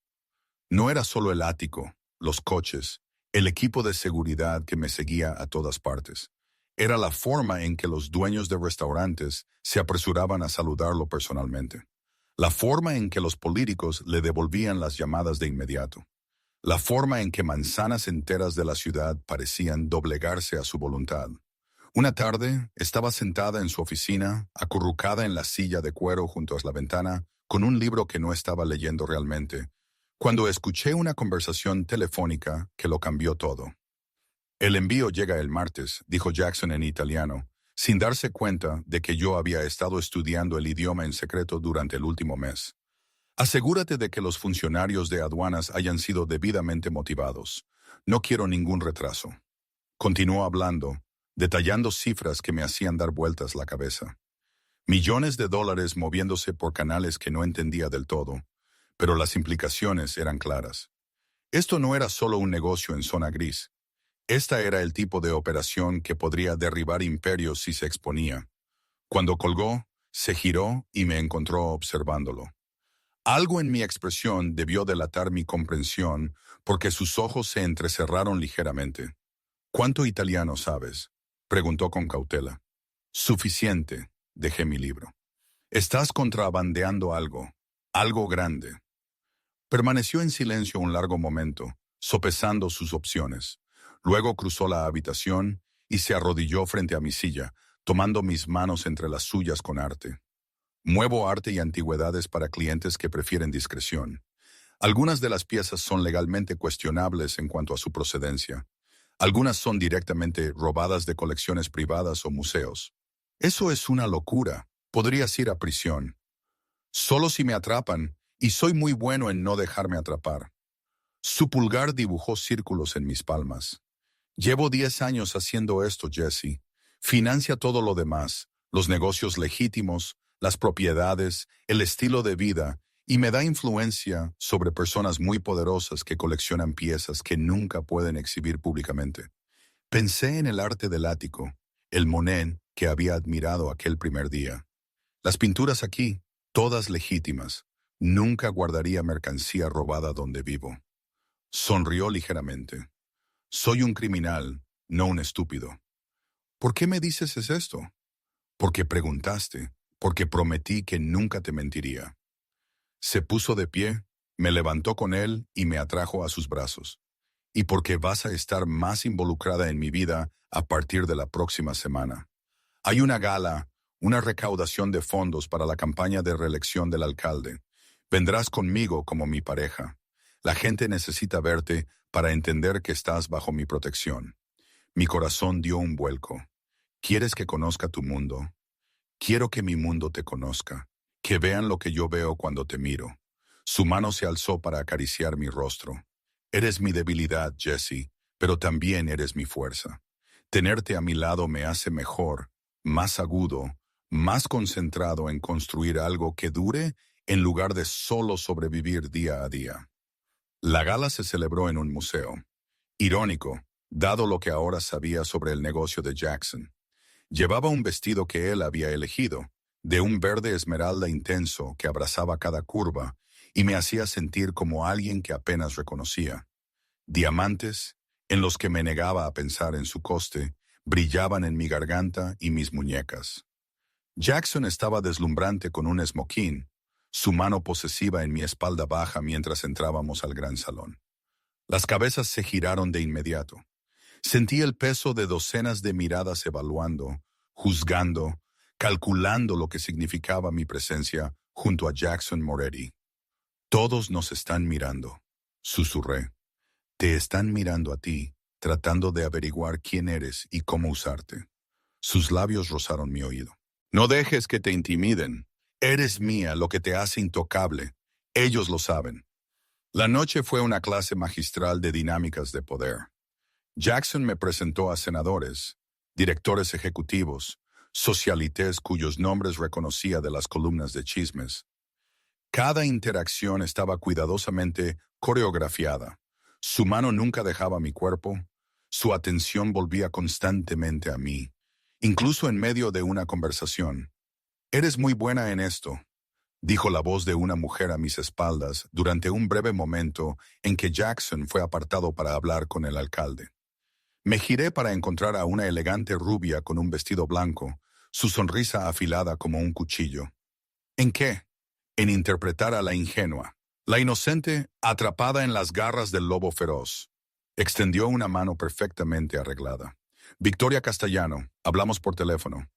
No era solo el ático, los coches, el equipo de seguridad que me seguía a todas partes. Era la forma en que los dueños de restaurantes se apresuraban a saludarlo personalmente. La forma en que los políticos le devolvían las llamadas de inmediato. La forma en que manzanas enteras de la ciudad parecían doblegarse a su voluntad. Una tarde, estaba sentada en su oficina, acurrucada en la silla de cuero junto a la ventana, con un libro que no estaba leyendo realmente, cuando escuché una conversación telefónica que lo cambió todo. El envío llega el martes, dijo Jackson en italiano, sin darse cuenta de que yo había estado estudiando el idioma en secreto durante el último mes. Asegúrate de que los funcionarios de aduanas hayan sido debidamente motivados. No quiero ningún retraso. Continuó hablando, detallando cifras que me hacían dar vueltas la cabeza. Millones de dólares moviéndose por canales que no entendía del todo, pero las implicaciones eran claras. Esto no era solo un negocio en zona gris. Esta era el tipo de operación que podría derribar imperios si se exponía. Cuando colgó, se giró y me encontró observándolo. Algo en mi expresión debió delatar mi comprensión porque sus ojos se entrecerraron ligeramente. ¿Cuánto italiano sabes?, preguntó con cautela. Suficiente, dejé mi libro. Estás contrabandeando algo, algo grande. Permaneció en silencio un largo momento, sopesando sus opciones. Luego cruzó la habitación y se arrodilló frente a mi silla, tomando mis manos entre las suyas con arte. Muevo arte y antigüedades para clientes que prefieren discreción. Algunas de las piezas son legalmente cuestionables en cuanto a su procedencia. Algunas son directamente robadas de colecciones privadas o museos. Eso es una locura. Podrías ir a prisión. Solo si me atrapan, y soy muy bueno en no dejarme atrapar. Su pulgar dibujó círculos en mis palmas. Llevo 10 años haciendo esto, Jesse. Financia todo lo demás, los negocios legítimos, las propiedades, el estilo de vida, y me da influencia sobre personas muy poderosas que coleccionan piezas que nunca pueden exhibir públicamente. Pensé en el arte del ático, el Monet que había admirado aquel primer día. Las pinturas aquí, todas legítimas. Nunca guardaría mercancía robada donde vivo. Sonrió ligeramente. Soy un criminal, no un estúpido. ¿Por qué me dices esto? Porque preguntaste, porque prometí que nunca te mentiría. Se puso de pie, me levantó con él y me atrajo a sus brazos. Y porque vas a estar más involucrada en mi vida a partir de la próxima semana. Hay una gala, una recaudación de fondos para la campaña de reelección del alcalde. Vendrás conmigo como mi pareja. La gente necesita verte para entender que estás bajo mi protección. Mi corazón dio un vuelco. ¿Quieres que conozca tu mundo? Quiero que mi mundo te conozca. Que vean lo que yo veo cuando te miro. Su mano se alzó para acariciar mi rostro. Eres mi debilidad, Jesse, pero también eres mi fuerza. Tenerte a mi lado me hace mejor, más agudo, más concentrado en construir algo que dure en lugar de solo sobrevivir día a día. La gala se celebró en un museo. Irónico, dado lo que ahora sabía sobre el negocio de Jackson. Llevaba un vestido que él había elegido, de un verde esmeralda intenso que abrazaba cada curva y me hacía sentir como alguien que apenas reconocía. Diamantes, en los que me negaba a pensar en su coste, brillaban en mi garganta y mis muñecas. Jackson estaba deslumbrante con un esmoquín, su mano posesiva en mi espalda baja mientras entrábamos al gran salón. Las cabezas se giraron de inmediato. Sentí el peso de docenas de miradas evaluando, juzgando, calculando lo que significaba mi presencia junto a Jackson Moretti. Todos nos están mirando, susurré. Te están mirando a ti, tratando de averiguar quién eres y cómo usarte. Sus labios rozaron mi oído. No dejes que te intimiden. Eres mía, lo que te hace intocable. Ellos lo saben. La noche fue una clase magistral de dinámicas de poder. Jackson me presentó a senadores, directores ejecutivos, socialites cuyos nombres reconocía de las columnas de chismes. Cada interacción estaba cuidadosamente coreografiada. Su mano nunca dejaba mi cuerpo, su atención volvía constantemente a mí, incluso en medio de una conversación. «Eres muy buena en esto», dijo la voz de una mujer a mis espaldas durante un breve momento en que Jackson fue apartado para hablar con el alcalde. Me giré para encontrar a una elegante rubia con un vestido blanco, su sonrisa afilada como un cuchillo. ¿En qué? En interpretar a la ingenua, la inocente atrapada en las garras del lobo feroz. Extendió una mano perfectamente arreglada. «Victoria Castellano, hablamos por teléfono».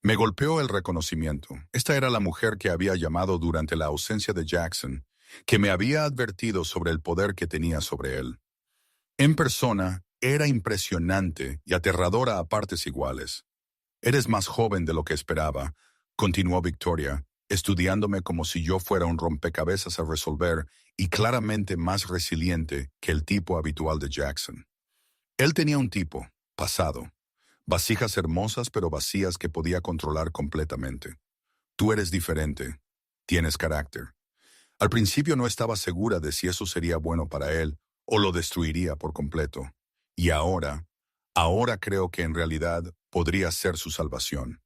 Me golpeó el reconocimiento. Esta era la mujer que había llamado durante la ausencia de Jackson, que me había advertido sobre el poder que tenía sobre él. En persona, era impresionante y aterradora a partes iguales. «Eres más joven de lo que esperaba», continuó Victoria, estudiándome como si yo fuera un rompecabezas a resolver y claramente más resiliente que el tipo habitual de Jackson. Él tenía un tipo, pasado. Vasijas hermosas pero vacías que podía controlar completamente. Tú eres diferente. Tienes carácter. Al principio no estaba segura de si eso sería bueno para él o lo destruiría por completo. Y ahora creo que en realidad podría ser su salvación.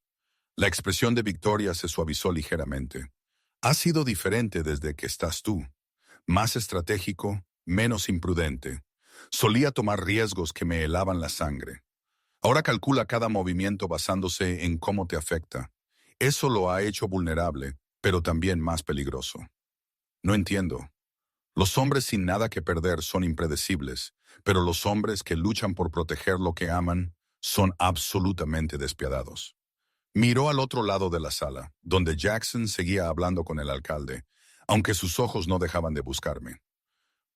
La expresión de Victoria se suavizó ligeramente. Ha sido diferente desde que estás tú. Más estratégico, menos imprudente. Solía tomar riesgos que me helaban la sangre. Ahora calcula cada movimiento basándose en cómo te afecta. Eso lo ha hecho vulnerable, pero también más peligroso. No entiendo. Los hombres sin nada que perder son impredecibles, pero los hombres que luchan por proteger lo que aman son absolutamente despiadados. Miró al otro lado de la sala, donde Jackson seguía hablando con el alcalde, aunque sus ojos no dejaban de buscarme.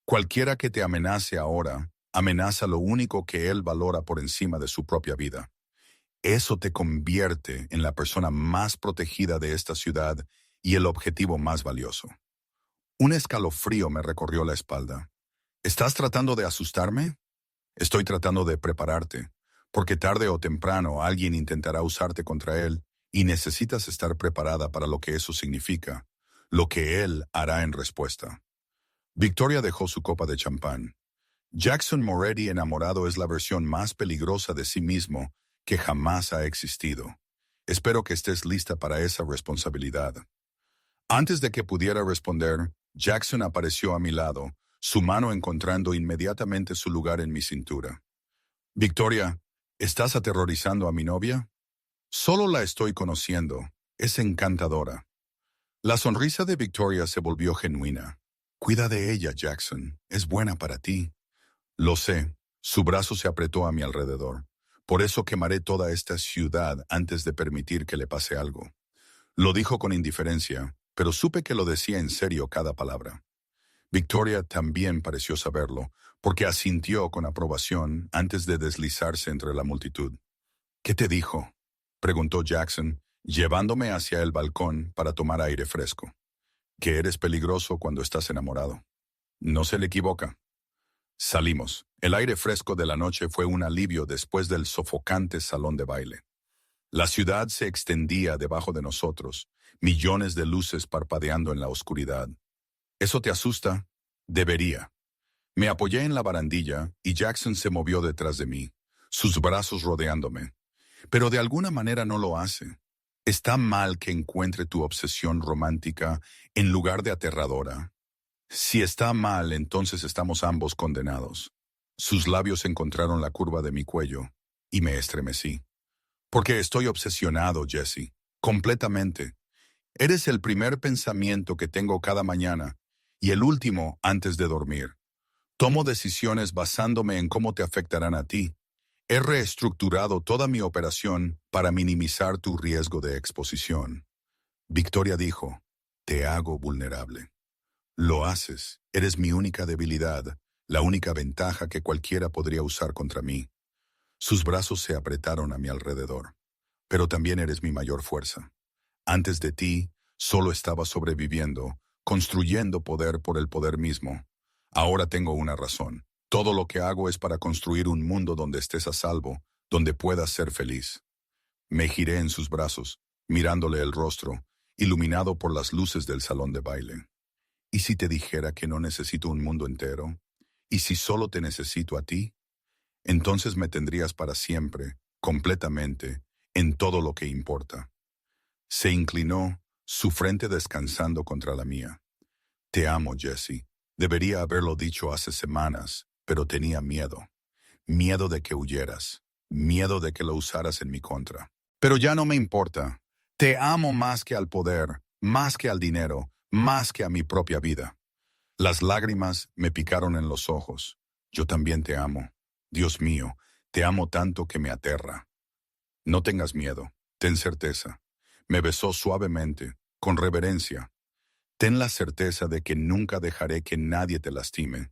Cualquiera que te amenace ahora, amenaza lo único que él valora por encima de su propia vida. Eso te convierte en la persona más protegida de esta ciudad y el objetivo más valioso. Un escalofrío me recorrió la espalda. ¿Estás tratando de asustarme? Estoy tratando de prepararte, porque tarde o temprano alguien intentará usarte contra él y necesitas estar preparada para lo que eso significa, lo que él hará en respuesta. Victoria dejó su copa de champán. Jackson Moretti enamorado es la versión más peligrosa de sí mismo que jamás ha existido. Espero que estés lista para esa responsabilidad. Antes de que pudiera responder, Jackson apareció a mi lado, su mano encontrando inmediatamente su lugar en mi cintura. «Victoria, ¿estás aterrorizando a mi novia?» «Solo la estoy conociendo. Es encantadora». La sonrisa de Victoria se volvió genuina. «Cuida de ella, Jackson. Es buena para ti». «Lo sé». Su brazo se apretó a mi alrededor. «Por eso quemaré toda esta ciudad antes de permitir que le pase algo». Lo dijo con indiferencia, pero supe que lo decía en serio cada palabra. Victoria también pareció saberlo, porque asintió con aprobación antes de deslizarse entre la multitud. «¿Qué te dijo?», preguntó Jackson, llevándome hacia el balcón para tomar aire fresco. «Que eres peligroso cuando estás enamorado». No se le equivoca. Salimos. El aire fresco de la noche fue un alivio después del sofocante salón de baile. La ciudad se extendía debajo de nosotros, millones de luces parpadeando en la oscuridad. «¿Eso te asusta?» «Debería». Me apoyé en la barandilla y Jackson se movió detrás de mí, sus brazos rodeándome. pero de alguna manera no lo hace. Está mal que encuentre tu obsesión romántica en lugar de aterradora. Si está mal, entonces estamos ambos condenados. Sus labios encontraron la curva de mi cuello y me estremecí. Porque estoy obsesionado, Jesse. Completamente. Eres el primer pensamiento que tengo cada mañana y el último antes de dormir. Tomo decisiones basándome en cómo te afectarán a ti. He reestructurado toda mi operación para minimizar tu riesgo de exposición. Victoria dijo, te hago vulnerable. Lo haces, eres mi única debilidad, la única ventaja que cualquiera podría usar contra mí. Sus brazos se apretaron a mi alrededor. Pero también eres mi mayor fuerza. Antes de ti, solo estaba sobreviviendo, construyendo poder por el poder mismo. Ahora tengo una razón. Todo lo que hago es para construir un mundo donde estés a salvo, donde puedas ser feliz. Me giré en sus brazos, mirándole el rostro, iluminado por las luces del salón de baile. ¿Y si te dijera que no necesito un mundo entero? ¿Y si solo te necesito a ti? Entonces me tendrías para siempre, completamente, en todo lo que importa. Se inclinó, su frente descansando contra la mía. Te amo, Jesse. Debería haberlo dicho hace semanas, pero tenía miedo. Miedo de que huyeras. Miedo de que lo usaras en mi contra. Pero ya no me importa. Te amo más que al poder, más que al dinero, más que a mi propia vida. Las lágrimas me picaron en los ojos. Yo también te amo. Dios mío, te amo tanto que me aterra. No tengas miedo, ten certeza. Me besó suavemente, con reverencia. Ten la certeza de que nunca dejaré que nadie te lastime.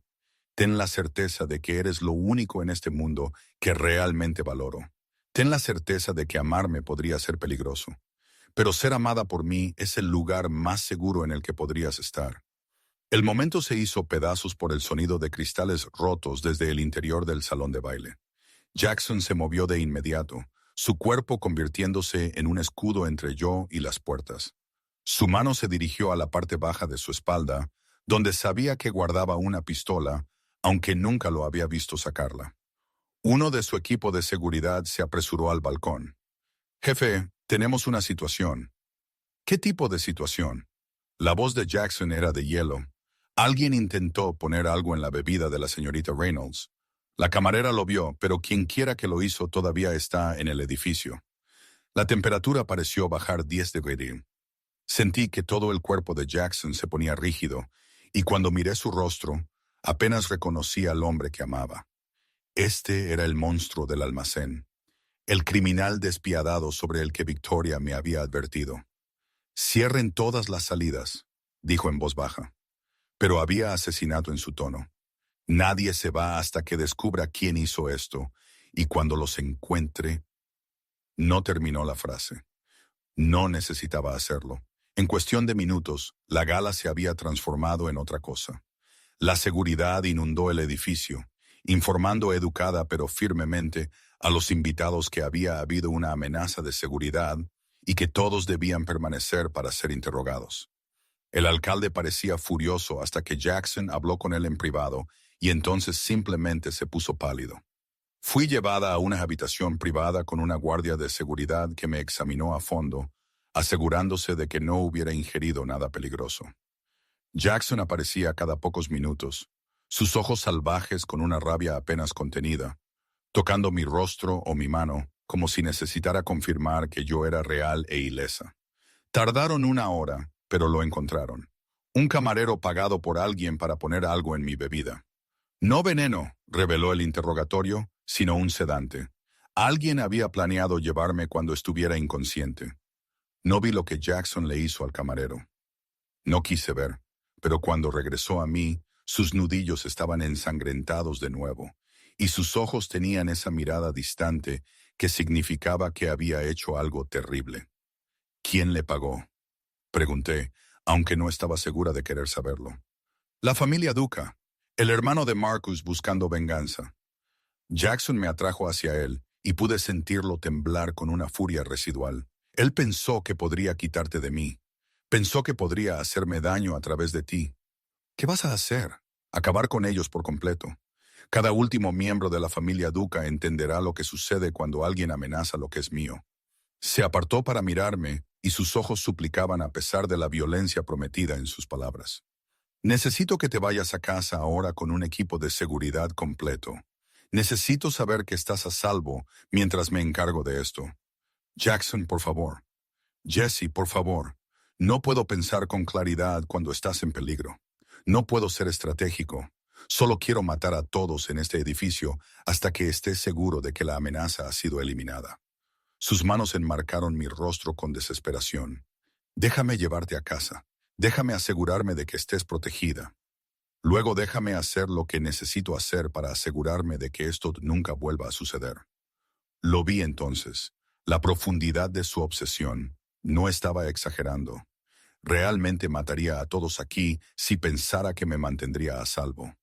Ten la certeza de que eres lo único en este mundo que realmente valoro. Ten la certeza de que amarme podría ser peligroso. Pero ser amada por mí es el lugar más seguro en el que podrías estar. El momento se hizo pedazos por el sonido de cristales rotos desde el interior del salón de baile. Jackson se movió de inmediato, su cuerpo convirtiéndose en un escudo entre yo y las puertas. Su mano se dirigió a la parte baja de su espalda, donde sabía que guardaba una pistola, aunque nunca lo había visto sacarla. Uno de su equipo de seguridad se apresuró al balcón. «Jefe, tenemos una situación». «¿Qué tipo de situación?» La voz de Jackson era de hielo. Alguien intentó poner algo en la bebida de la señorita Reynolds. La camarera lo vio, pero quienquiera que lo hizo todavía está en el edificio. La temperatura pareció bajar 10 degrees. Sentí que todo el cuerpo de Jackson se ponía rígido, y cuando miré su rostro, apenas reconocí al hombre que amaba. Este era el monstruo del almacén, el criminal despiadado sobre el que Victoria me había advertido. «Cierren todas las salidas», dijo en voz baja. Pero había asesinato en su tono. «Nadie se va hasta que descubra quién hizo esto, y cuando los encuentre...» No terminó la frase. No necesitaba hacerlo. En cuestión de minutos, la gala se había transformado en otra cosa. La seguridad inundó el edificio, informando educada pero firmemente a los invitados que había habido una amenaza de seguridad y que todos debían permanecer para ser interrogados. El alcalde parecía furioso hasta que Jackson habló con él en privado y entonces simplemente se puso pálido. Fui llevada a una habitación privada con una guardia de seguridad que me examinó a fondo, asegurándose de que no hubiera ingerido nada peligroso. Jackson aparecía cada pocos minutos, sus ojos salvajes con una rabia apenas contenida, tocando mi rostro o mi mano como si necesitara confirmar que yo era real e ilesa. Tardaron 1 hora, pero lo encontraron. Un camarero pagado por alguien para poner algo en mi bebida. No veneno, reveló el interrogatorio, sino un sedante. Alguien había planeado llevarme cuando estuviera inconsciente. No vi lo que Jackson le hizo al camarero. No quise ver, pero cuando regresó a mí, sus nudillos estaban ensangrentados de nuevo, y sus ojos tenían esa mirada distante que significaba que había hecho algo terrible. ¿Quién le pagó?, pregunté, aunque no estaba segura de querer saberlo. La familia Duca, el hermano de Marcus buscando venganza. Jackson me atrajo hacia él y pude sentirlo temblar con una furia residual. Él pensó que podría quitarte de mí. Pensó que podría hacerme daño a través de ti. ¿Qué vas a hacer? Acabar con ellos por completo. Cada último miembro de la familia Duca entenderá lo que sucede cuando alguien amenaza lo que es mío. Se apartó para mirarme y sus ojos suplicaban a pesar de la violencia prometida en sus palabras. Necesito que te vayas a casa ahora con un equipo de seguridad completo. Necesito saber que estás a salvo mientras me encargo de esto. Jackson, por favor. Jesse, por favor. No puedo pensar con claridad cuando estás en peligro. No puedo ser estratégico. Solo quiero matar a todos en este edificio hasta que esté seguro de que la amenaza ha sido eliminada. Sus manos enmarcaron mi rostro con desesperación. Déjame llevarte a casa. Déjame asegurarme de que estés protegida. Luego déjame hacer lo que necesito hacer para asegurarme de que esto nunca vuelva a suceder. Lo vi entonces. La profundidad de su obsesión. No estaba exagerando. Realmente mataría a todos aquí si pensara que me mantendría a salvo.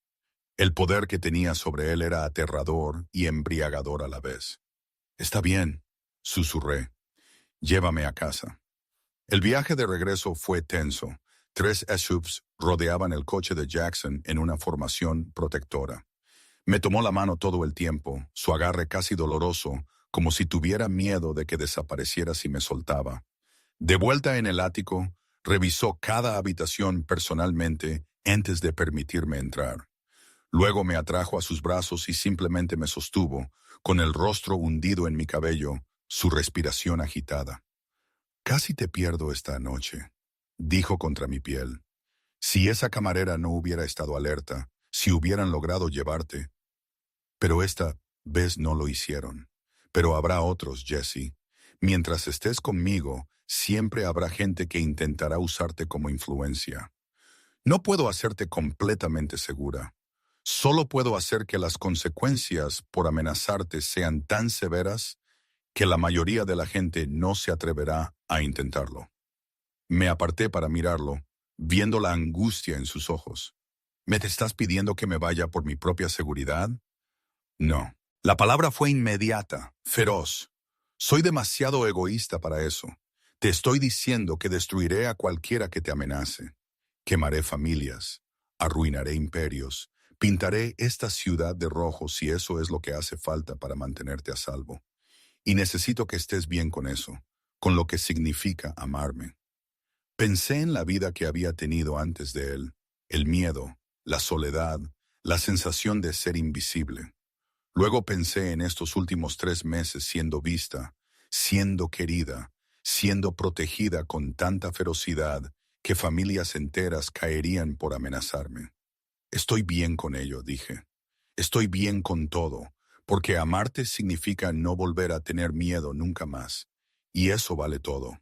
El poder que tenía sobre él era aterrador y embriagador a la vez. Está bien, susurré. Llévame a casa. El viaje de regreso fue tenso. 3 SUVs rodeaban el coche de Jackson en una formación protectora. Me tomó la mano todo el tiempo, su agarre casi doloroso, como si tuviera miedo de que desapareciera si me soltaba. De vuelta en el ático, revisó cada habitación personalmente antes de permitirme entrar. Luego me atrajo a sus brazos y simplemente me sostuvo, con el rostro hundido en mi cabello, su respiración agitada. «Casi te pierdo esta noche», dijo contra mi piel. «Si esa camarera no hubiera estado alerta, si hubieran logrado llevarte. Pero esta vez no lo hicieron. Pero habrá otros, Jesse. Mientras estés conmigo, siempre habrá gente que intentará usarte como influencia. No puedo hacerte completamente segura. Solo puedo hacer que las consecuencias por amenazarte sean tan severas que la mayoría de la gente no se atreverá a intentarlo». Me aparté para mirarlo, viendo la angustia en sus ojos. «¿Me te estás pidiendo que me vaya por mi propia seguridad?» No. La palabra fue inmediata, feroz. «Soy demasiado egoísta para eso. Te estoy diciendo que destruiré a cualquiera que te amenace. Quemaré familias, arruinaré imperios, pintaré esta ciudad de rojo si eso es lo que hace falta para mantenerte a salvo. Y necesito que estés bien con eso, con lo que significa amarme». Pensé en la vida que había tenido antes de él, el miedo, la soledad, la sensación de ser invisible. Luego pensé en estos últimos 3 meses siendo vista, siendo querida, siendo protegida con tanta ferocidad que familias enteras caerían por amenazarme. «Estoy bien con ello», dije. «Estoy bien con todo, porque amarte significa no volver a tener miedo nunca más. Y eso vale todo».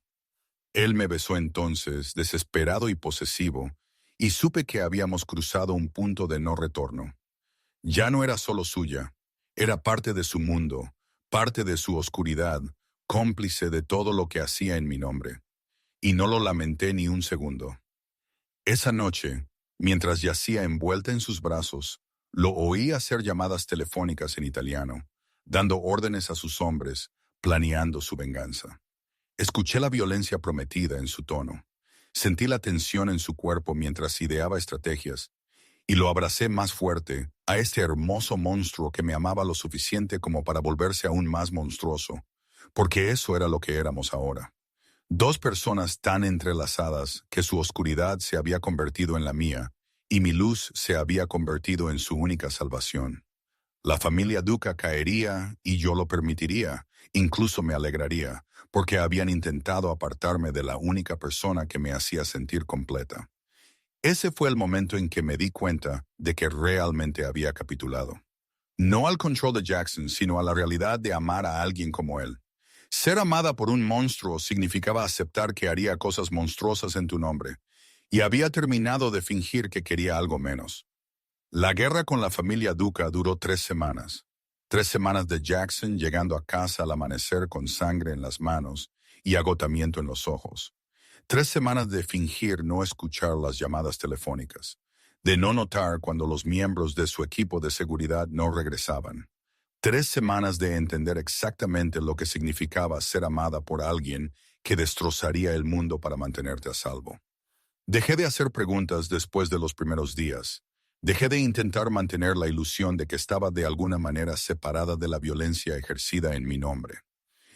Él me besó entonces, desesperado y posesivo, y supe que habíamos cruzado un punto de no retorno. Ya no era solo suya, era parte de su mundo, parte de su oscuridad, cómplice de todo lo que hacía en mi nombre. Y no lo lamenté ni un segundo. Esa noche, mientras yacía envuelta en sus brazos, lo oí hacer llamadas telefónicas en italiano, dando órdenes a sus hombres, planeando su venganza. Escuché la violencia prometida en su tono. Sentí la tensión en su cuerpo mientras ideaba estrategias, y lo abracé más fuerte a este hermoso monstruo que me amaba lo suficiente como para volverse aún más monstruoso, porque eso era lo que éramos ahora. 2 personas tan entrelazadas que su oscuridad se había convertido en la mía, y mi luz se había convertido en su única salvación. La familia Duca caería y yo lo permitiría, incluso me alegraría, porque habían intentado apartarme de la única persona que me hacía sentir completa. Ese fue el momento en que me di cuenta de que realmente había capitulado. No al control de Jackson, sino a la realidad de amar a alguien como él. Ser amada por un monstruo significaba aceptar que haría cosas monstruosas en tu nombre, y había terminado de fingir que quería algo menos. La guerra con la familia Duca duró 3 semanas. 3 semanas de Jackson llegando a casa al amanecer con sangre en las manos y agotamiento en los ojos. 3 semanas de fingir no escuchar las llamadas telefónicas, de no notar cuando los miembros de su equipo de seguridad no regresaban. 3 semanas de entender exactamente lo que significaba ser amada por alguien que destrozaría el mundo para mantenerte a salvo. Dejé de hacer preguntas después de los primeros días. Dejé de intentar mantener la ilusión de que estaba de alguna manera separada de la violencia ejercida en mi nombre.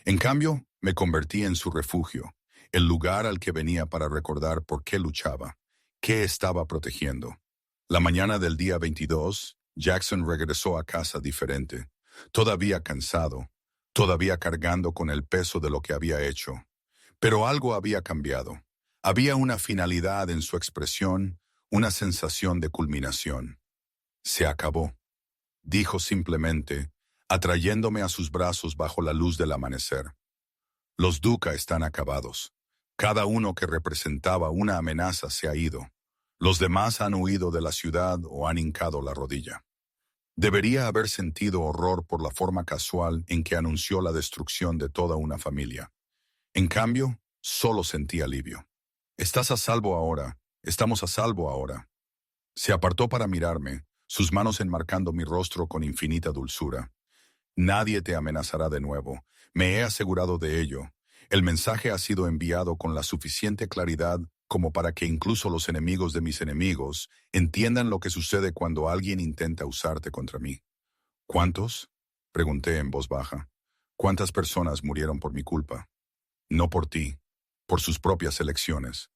En cambio, me convertí en su refugio, el lugar al que venía para recordar por qué luchaba, qué estaba protegiendo. La mañana del día 22, Jackson regresó a casa diferente, todavía cansado, todavía cargando con el peso de lo que había hecho. Pero algo había cambiado. Había una finalidad en su expresión, una sensación de culminación. Se acabó, dijo simplemente, atrayéndome a sus brazos bajo la luz del amanecer. Los Duca están acabados. Cada uno que representaba una amenaza se ha ido. Los demás han huido de la ciudad o han hincado la rodilla. Debería haber sentido horror por la forma casual en que anunció la destrucción de toda una familia. En cambio, solo sentí alivio. Estás a salvo ahora, estamos a salvo ahora. Se apartó para mirarme, sus manos enmarcando mi rostro con infinita dulzura. Nadie te amenazará de nuevo. Me he asegurado de ello. El mensaje ha sido enviado con la suficiente claridad como para que incluso los enemigos de mis enemigos entiendan lo que sucede cuando alguien intenta usarte contra mí. ¿Cuántos? Pregunté en voz baja. ¿Cuántas personas murieron por mi culpa? No por ti, por sus propias elecciones.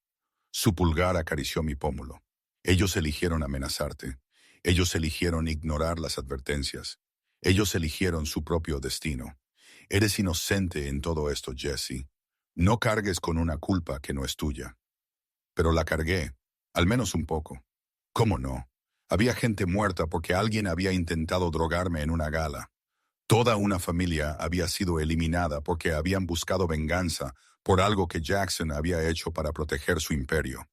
Su pulgar acarició mi pómulo. Ellos eligieron amenazarte. Ellos eligieron ignorar las advertencias. Ellos eligieron su propio destino. Eres inocente en todo esto, Jesse. No cargues con una culpa que no es tuya. Pero la cargué, al menos un poco. ¿Cómo no? Había gente muerta porque alguien había intentado drogarme en una gala. Toda una familia había sido eliminada porque habían buscado venganza por algo que Jackson había hecho para proteger su imperio.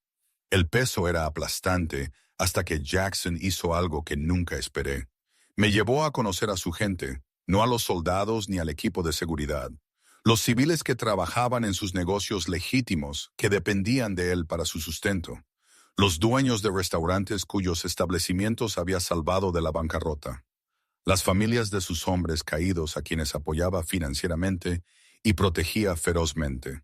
El peso era aplastante hasta que Jackson hizo algo que nunca esperé. Me llevó a conocer a su gente, no a los soldados ni al equipo de seguridad. Los civiles que trabajaban en sus negocios legítimos, que dependían de él para su sustento. Los dueños de restaurantes cuyos establecimientos había salvado de la bancarrota. Las familias de sus hombres caídos a quienes apoyaba financieramente y protegía ferozmente.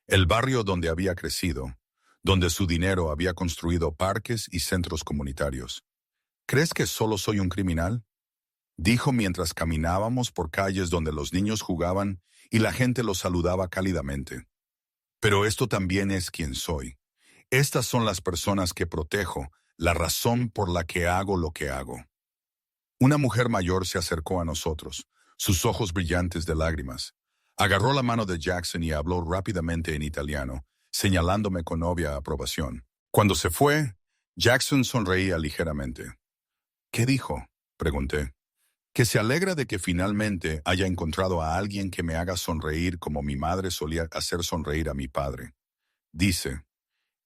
El barrio donde había crecido, donde su dinero había construido parques y centros comunitarios. ¿Crees que solo soy un criminal?, dijo mientras caminábamos por calles donde los niños jugaban y la gente los saludaba cálidamente. Pero esto también es quien soy. Estas son las personas que protejo, la razón por la que hago lo que hago. Una mujer mayor se acercó a nosotros, sus ojos brillantes de lágrimas. Agarró la mano de Jackson y habló rápidamente en italiano, señalándome con obvia aprobación. Cuando se fue, Jackson sonreía ligeramente. ¿Qué dijo?, pregunté. Que se alegra de que finalmente haya encontrado a alguien que me haga sonreír como mi madre solía hacer sonreír a mi padre. Dice,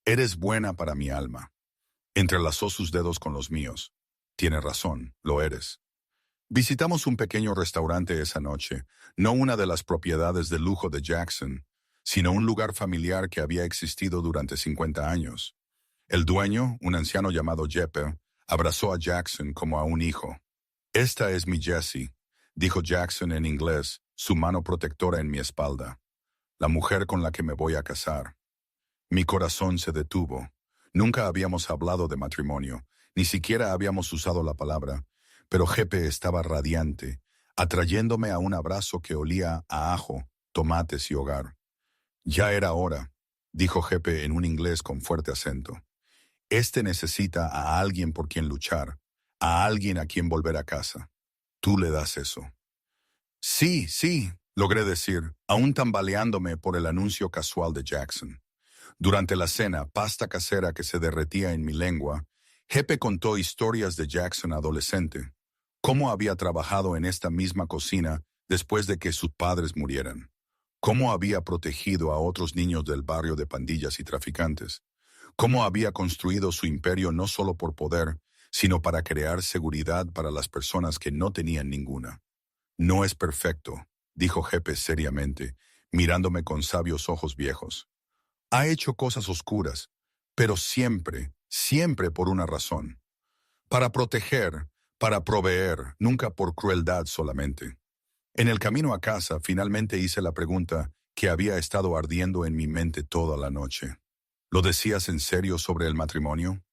eres buena para mi alma. Entrelazó sus dedos con los míos. Tiene razón, lo eres. Visitamos un pequeño restaurante esa noche, no una de las propiedades de lujo de Jackson, sino un lugar familiar que había existido durante 50 años. El dueño, un anciano llamado Jeppe, abrazó a Jackson como a un hijo. Esta es mi Jessie, dijo Jackson en inglés, su mano protectora en mi espalda. La mujer con la que me voy a casar. Mi corazón se detuvo. Nunca habíamos hablado de matrimonio, ni siquiera habíamos usado la palabra, pero Jeppe estaba radiante, atrayéndome a un abrazo que olía a ajo, tomates y hogar. Ya era hora, dijo Jeppe en un inglés con fuerte acento. Este necesita a alguien por quien luchar, a alguien a quien volver a casa. Tú le das eso. Sí, logré decir, aún tambaleándome por el anuncio casual de Jackson. Durante la cena, pasta casera que se derretía en mi lengua, Jeppe contó historias de Jackson adolescente, cómo había trabajado en esta misma cocina después de que sus padres murieran, cómo había protegido a otros niños del barrio de pandillas y traficantes, cómo había construido su imperio no solo por poder, sino para crear seguridad para las personas que no tenían ninguna. No es perfecto, dijo Jeppe seriamente, mirándome con sabios ojos viejos. Ha hecho cosas oscuras, pero siempre por una razón. Para proteger, para proveer, nunca por crueldad solamente. En el camino a casa, finalmente hice la pregunta que había estado ardiendo en mi mente toda la noche. ¿Lo decías en serio sobre el matrimonio?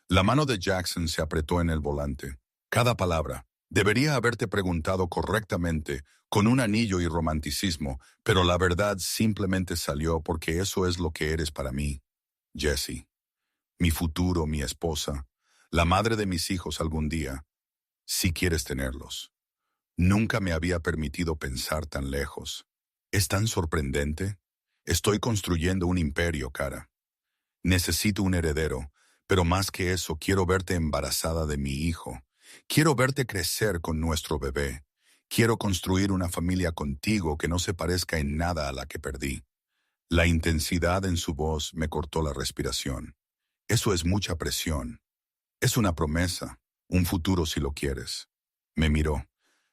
La mano de Jackson se apretó en el volante. Cada palabra. Debería haberte preguntado correctamente, con un anillo y romanticismo, pero la verdad simplemente salió porque eso es lo que eres para mí, Jessie. Mi futuro, mi esposa, la madre de mis hijos algún día, si quieres tenerlos. Nunca me había permitido pensar tan lejos. ¿Es tan sorprendente? Estoy construyendo un imperio, cara. Necesito un heredero, pero más que eso, quiero verte embarazada de mi hijo. Quiero verte crecer con nuestro bebé. Quiero construir una familia contigo que no se parezca en nada a la que perdí. La intensidad en su voz me cortó la respiración. Eso es mucha presión. Es una promesa, un futuro si lo quieres. Me miró.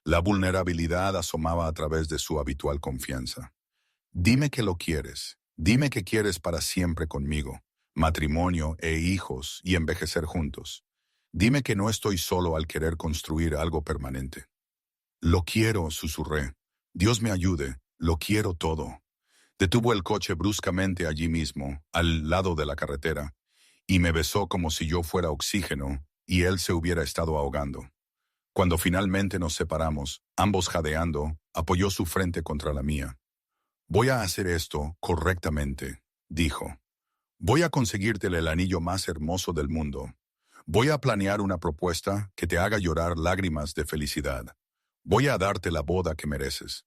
La vulnerabilidad asomaba a través de su habitual confianza. Dime que lo quieres. Dime que quieres para siempre conmigo, matrimonio e hijos y envejecer juntos. Dime que no estoy solo al querer construir algo permanente. Lo quiero, susurré. Dios me ayude, lo quiero todo. Detuvo el coche bruscamente allí mismo, al lado de la carretera, y me besó como si yo fuera oxígeno y él se hubiera estado ahogando. Cuando finalmente nos separamos, ambos jadeando, apoyó su frente contra la mía. Voy a hacer esto correctamente, dijo. Voy a conseguírtele el anillo más hermoso del mundo. Voy a planear una propuesta que te haga llorar lágrimas de felicidad. Voy a darte la boda que mereces.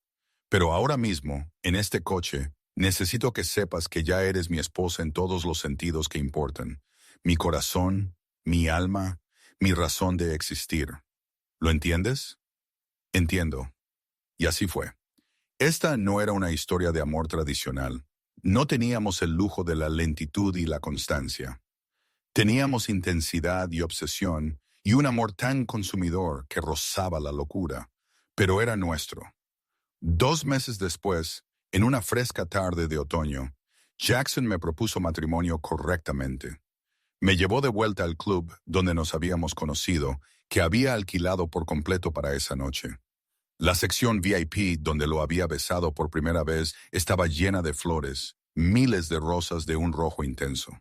Pero ahora mismo, en este coche, necesito que sepas que ya eres mi esposa en todos los sentidos que importan. Mi corazón, mi alma, mi razón de existir. ¿Lo entiendes? Entiendo. Y así fue. Esta no era una historia de amor tradicional. No teníamos el lujo de la lentitud y la constancia. Teníamos intensidad y obsesión y un amor tan consumidor que rozaba la locura, pero era nuestro. 2 meses después, en una fresca tarde de otoño, Jackson me propuso matrimonio correctamente. Me llevó de vuelta al club donde nos habíamos conocido, que había alquilado por completo para esa noche. La sección VIP donde lo había besado por primera vez estaba llena de flores, miles de rosas de un rojo intenso.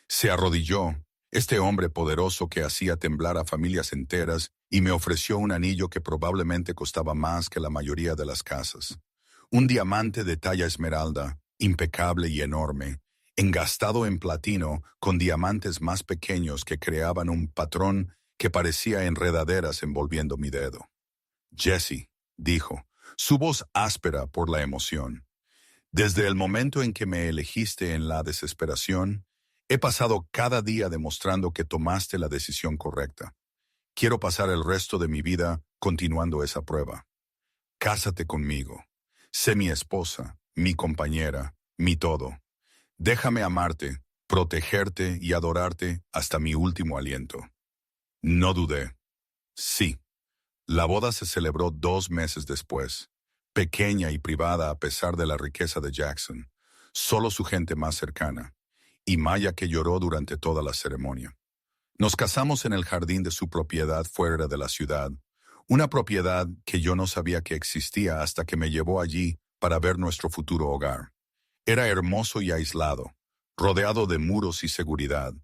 Se arrodilló, este hombre poderoso que hacía temblar a familias enteras, y me ofreció un anillo que probablemente costaba más que la mayoría de las casas. Un diamante de talla esmeralda, impecable y enorme, engastado en platino con diamantes más pequeños que creaban un patrón que parecía enredaderas envolviendo mi dedo. Jessie, dijo, su voz áspera por la emoción. Desde el momento en que me elegiste en la desesperación, he pasado cada día demostrando que tomaste la decisión correcta. Quiero pasar el resto de mi vida continuando esa prueba. Cásate conmigo. Sé mi esposa, mi compañera, mi todo. Déjame amarte, protegerte y adorarte hasta mi último aliento. No dudé. Sí. La boda se celebró 2 meses después, pequeña y privada a pesar de la riqueza de Jackson, solo su gente más cercana, y Maya que lloró durante toda la ceremonia. Nos casamos en el jardín de su propiedad fuera de la ciudad, una propiedad que yo no sabía que existía hasta que me llevó allí para ver nuestro futuro hogar. Era hermoso y aislado, rodeado de muros y seguridad,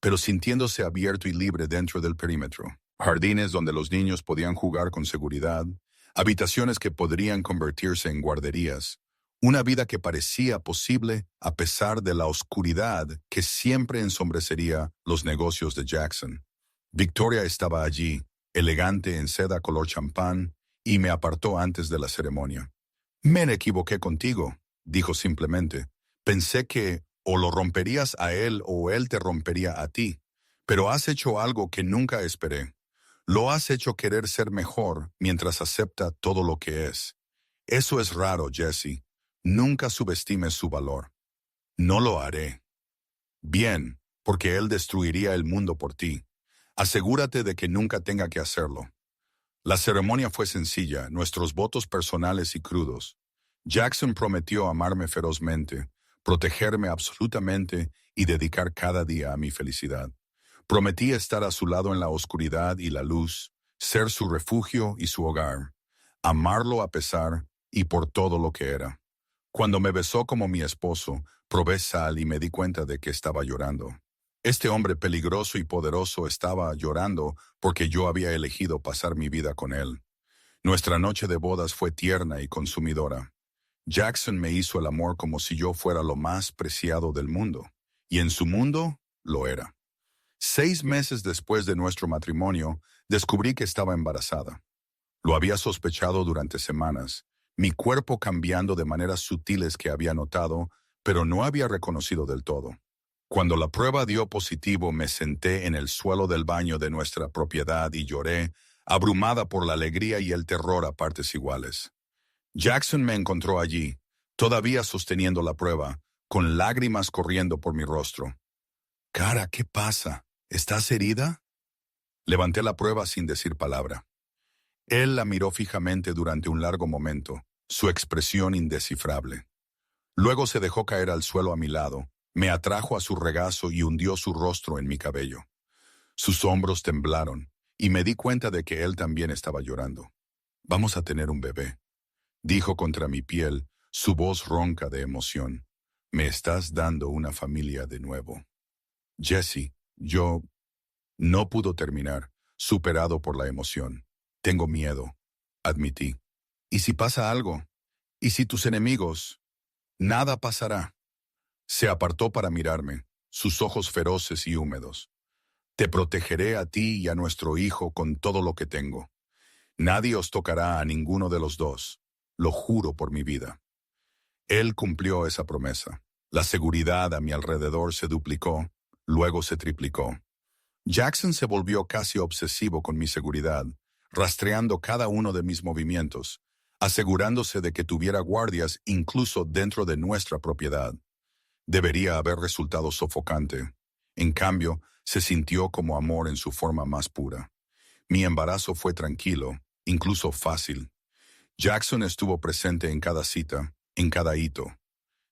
pero sintiéndose abierto y libre dentro del perímetro. Jardines donde los niños podían jugar con seguridad, habitaciones que podrían convertirse en guarderías, una vida que parecía posible a pesar de la oscuridad que siempre ensombrecería los negocios de Jackson. Victoria estaba allí, elegante en seda color champán, y me apartó antes de la ceremonia. Me equivoqué contigo, dijo simplemente. Pensé que o lo romperías a él o él te rompería a ti, pero has hecho algo que nunca esperé. Lo has hecho querer ser mejor mientras acepta todo lo que es. Eso es raro, Jessie. Nunca subestimes su valor. No lo haré. Bien, porque él destruiría el mundo por ti. Asegúrate de que nunca tenga que hacerlo. La ceremonia fue sencilla, nuestros votos personales y crudos. Jackson prometió amarme ferozmente, protegerme absolutamente y dedicar cada día a mi felicidad. Prometí estar a su lado en la oscuridad y la luz, ser su refugio y su hogar, amarlo a pesar y por todo lo que era. Cuando me besó como mi esposo, probé sal y me di cuenta de que estaba llorando. Este hombre peligroso y poderoso estaba llorando porque yo había elegido pasar mi vida con él. Nuestra noche de bodas fue tierna y consumidora. Jackson me hizo el amor como si yo fuera lo más preciado del mundo, y en su mundo lo era. 6 meses después de nuestro matrimonio, descubrí que estaba embarazada. Lo había sospechado durante semanas, mi cuerpo cambiando de maneras sutiles que había notado, pero no había reconocido del todo. Cuando la prueba dio positivo, me senté en el suelo del baño de nuestra propiedad y lloré, abrumada por la alegría y el terror a partes iguales. Jackson me encontró allí, todavía sosteniendo la prueba, con lágrimas corriendo por mi rostro. «Cara, ¿qué pasa? ¿Estás herida?» Levanté la prueba sin decir palabra. Él la miró fijamente durante un largo momento, su expresión indescifrable. Luego se dejó caer al suelo a mi lado, me atrajo a su regazo y hundió su rostro en mi cabello. Sus hombros temblaron, y me di cuenta de que él también estaba llorando. «Vamos a tener un bebé», dijo contra mi piel, su voz ronca de emoción. «Me estás dando una familia de nuevo». «Jesse, yo...» No pudo terminar, superado por la emoción. «Tengo miedo», admití. «¿Y si pasa algo? ¿Y si tus enemigos...?» «Nada pasará». Se apartó para mirarme, sus ojos feroces y húmedos. «Te protegeré a ti y a nuestro hijo con todo lo que tengo. Nadie os tocará a ninguno de los dos. Lo juro por mi vida». Él cumplió esa promesa. La seguridad a mi alrededor se duplicó, luego se triplicó. Jackson se volvió casi obsesivo con mi seguridad, rastreando cada uno de mis movimientos, asegurándose de que tuviera guardias incluso dentro de nuestra propiedad. Debería haber resultado sofocante. En cambio, se sintió como amor en su forma más pura. Mi embarazo fue tranquilo, incluso fácil. Jackson estuvo presente en cada cita, en cada hito.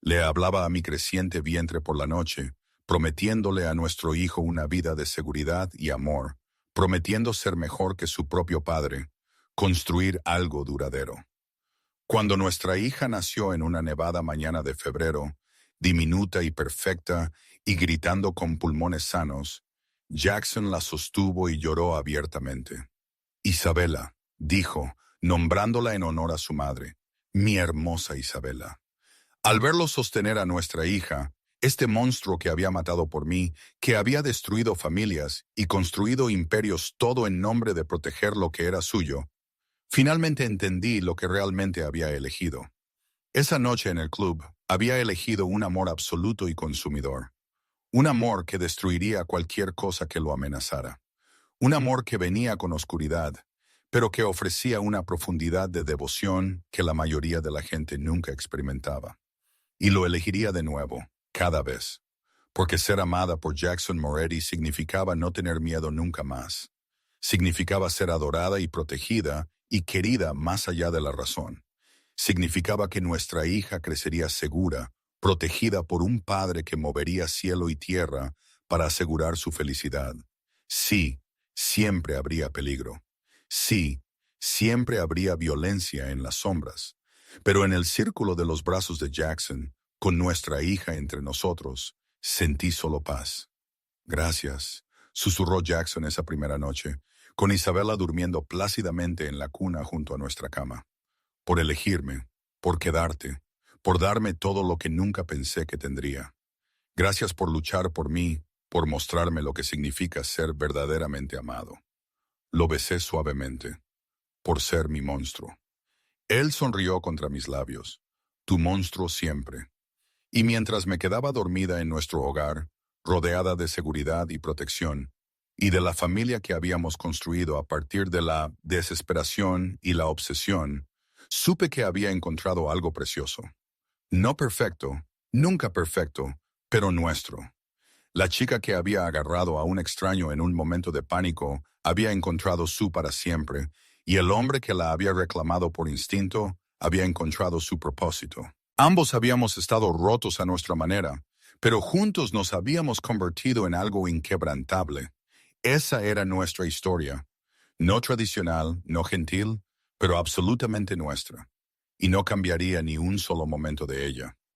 Le hablaba a mi creciente vientre por la noche, prometiéndole a nuestro hijo una vida de seguridad y amor, prometiendo ser mejor que su propio padre, construir algo duradero. Cuando nuestra hija nació en una nevada mañana de febrero, diminuta y perfecta y gritando con pulmones sanos, Jackson la sostuvo y lloró abiertamente. «Isabela», dijo, nombrándola en honor a su madre, «mi hermosa Isabela». Al verlo sostener a nuestra hija, este monstruo que había matado por mí, que había destruido familias y construido imperios todo en nombre de proteger lo que era suyo, finalmente entendí lo que realmente había elegido. Esa noche en el club, había elegido un amor absoluto y consumidor. Un amor que destruiría cualquier cosa que lo amenazara. Un amor que venía con oscuridad, pero que ofrecía una profundidad de devoción que la mayoría de la gente nunca experimentaba. Y lo elegiría de nuevo, cada vez. Porque ser amada por Jackson Moretti significaba no tener miedo nunca más. Significaba ser adorada y protegida y querida más allá de la razón. Significaba que nuestra hija crecería segura, protegida por un padre que movería cielo y tierra para asegurar su felicidad. Sí, siempre habría peligro. Sí, siempre habría violencia en las sombras. Pero en el círculo de los brazos de Jackson, con nuestra hija entre nosotros, sentí solo paz. «Gracias», susurró Jackson esa primera noche, con Isabela durmiendo plácidamente en la cuna junto a nuestra cama. «Por elegirme, por quedarte, por darme todo lo que nunca pensé que tendría. Gracias por luchar por mí, por mostrarme lo que significa ser verdaderamente amado». Lo besé suavemente. «Por ser mi monstruo». Él sonrió contra mis labios. «Tu monstruo siempre». Y mientras me quedaba dormida en nuestro hogar, rodeada de seguridad y protección, y de la familia que habíamos construido a partir de la desesperación y la obsesión, supe que había encontrado algo precioso. No perfecto, nunca perfecto, pero nuestro. La chica que había agarrado a un extraño en un momento de pánico había encontrado su para siempre, y el hombre que la había reclamado por instinto había encontrado su propósito. Ambos habíamos estado rotos a nuestra manera, pero juntos nos habíamos convertido en algo inquebrantable. Esa era nuestra historia. No tradicional, no gentil, pero absolutamente nuestra. Y no cambiaría ni un solo momento de ella.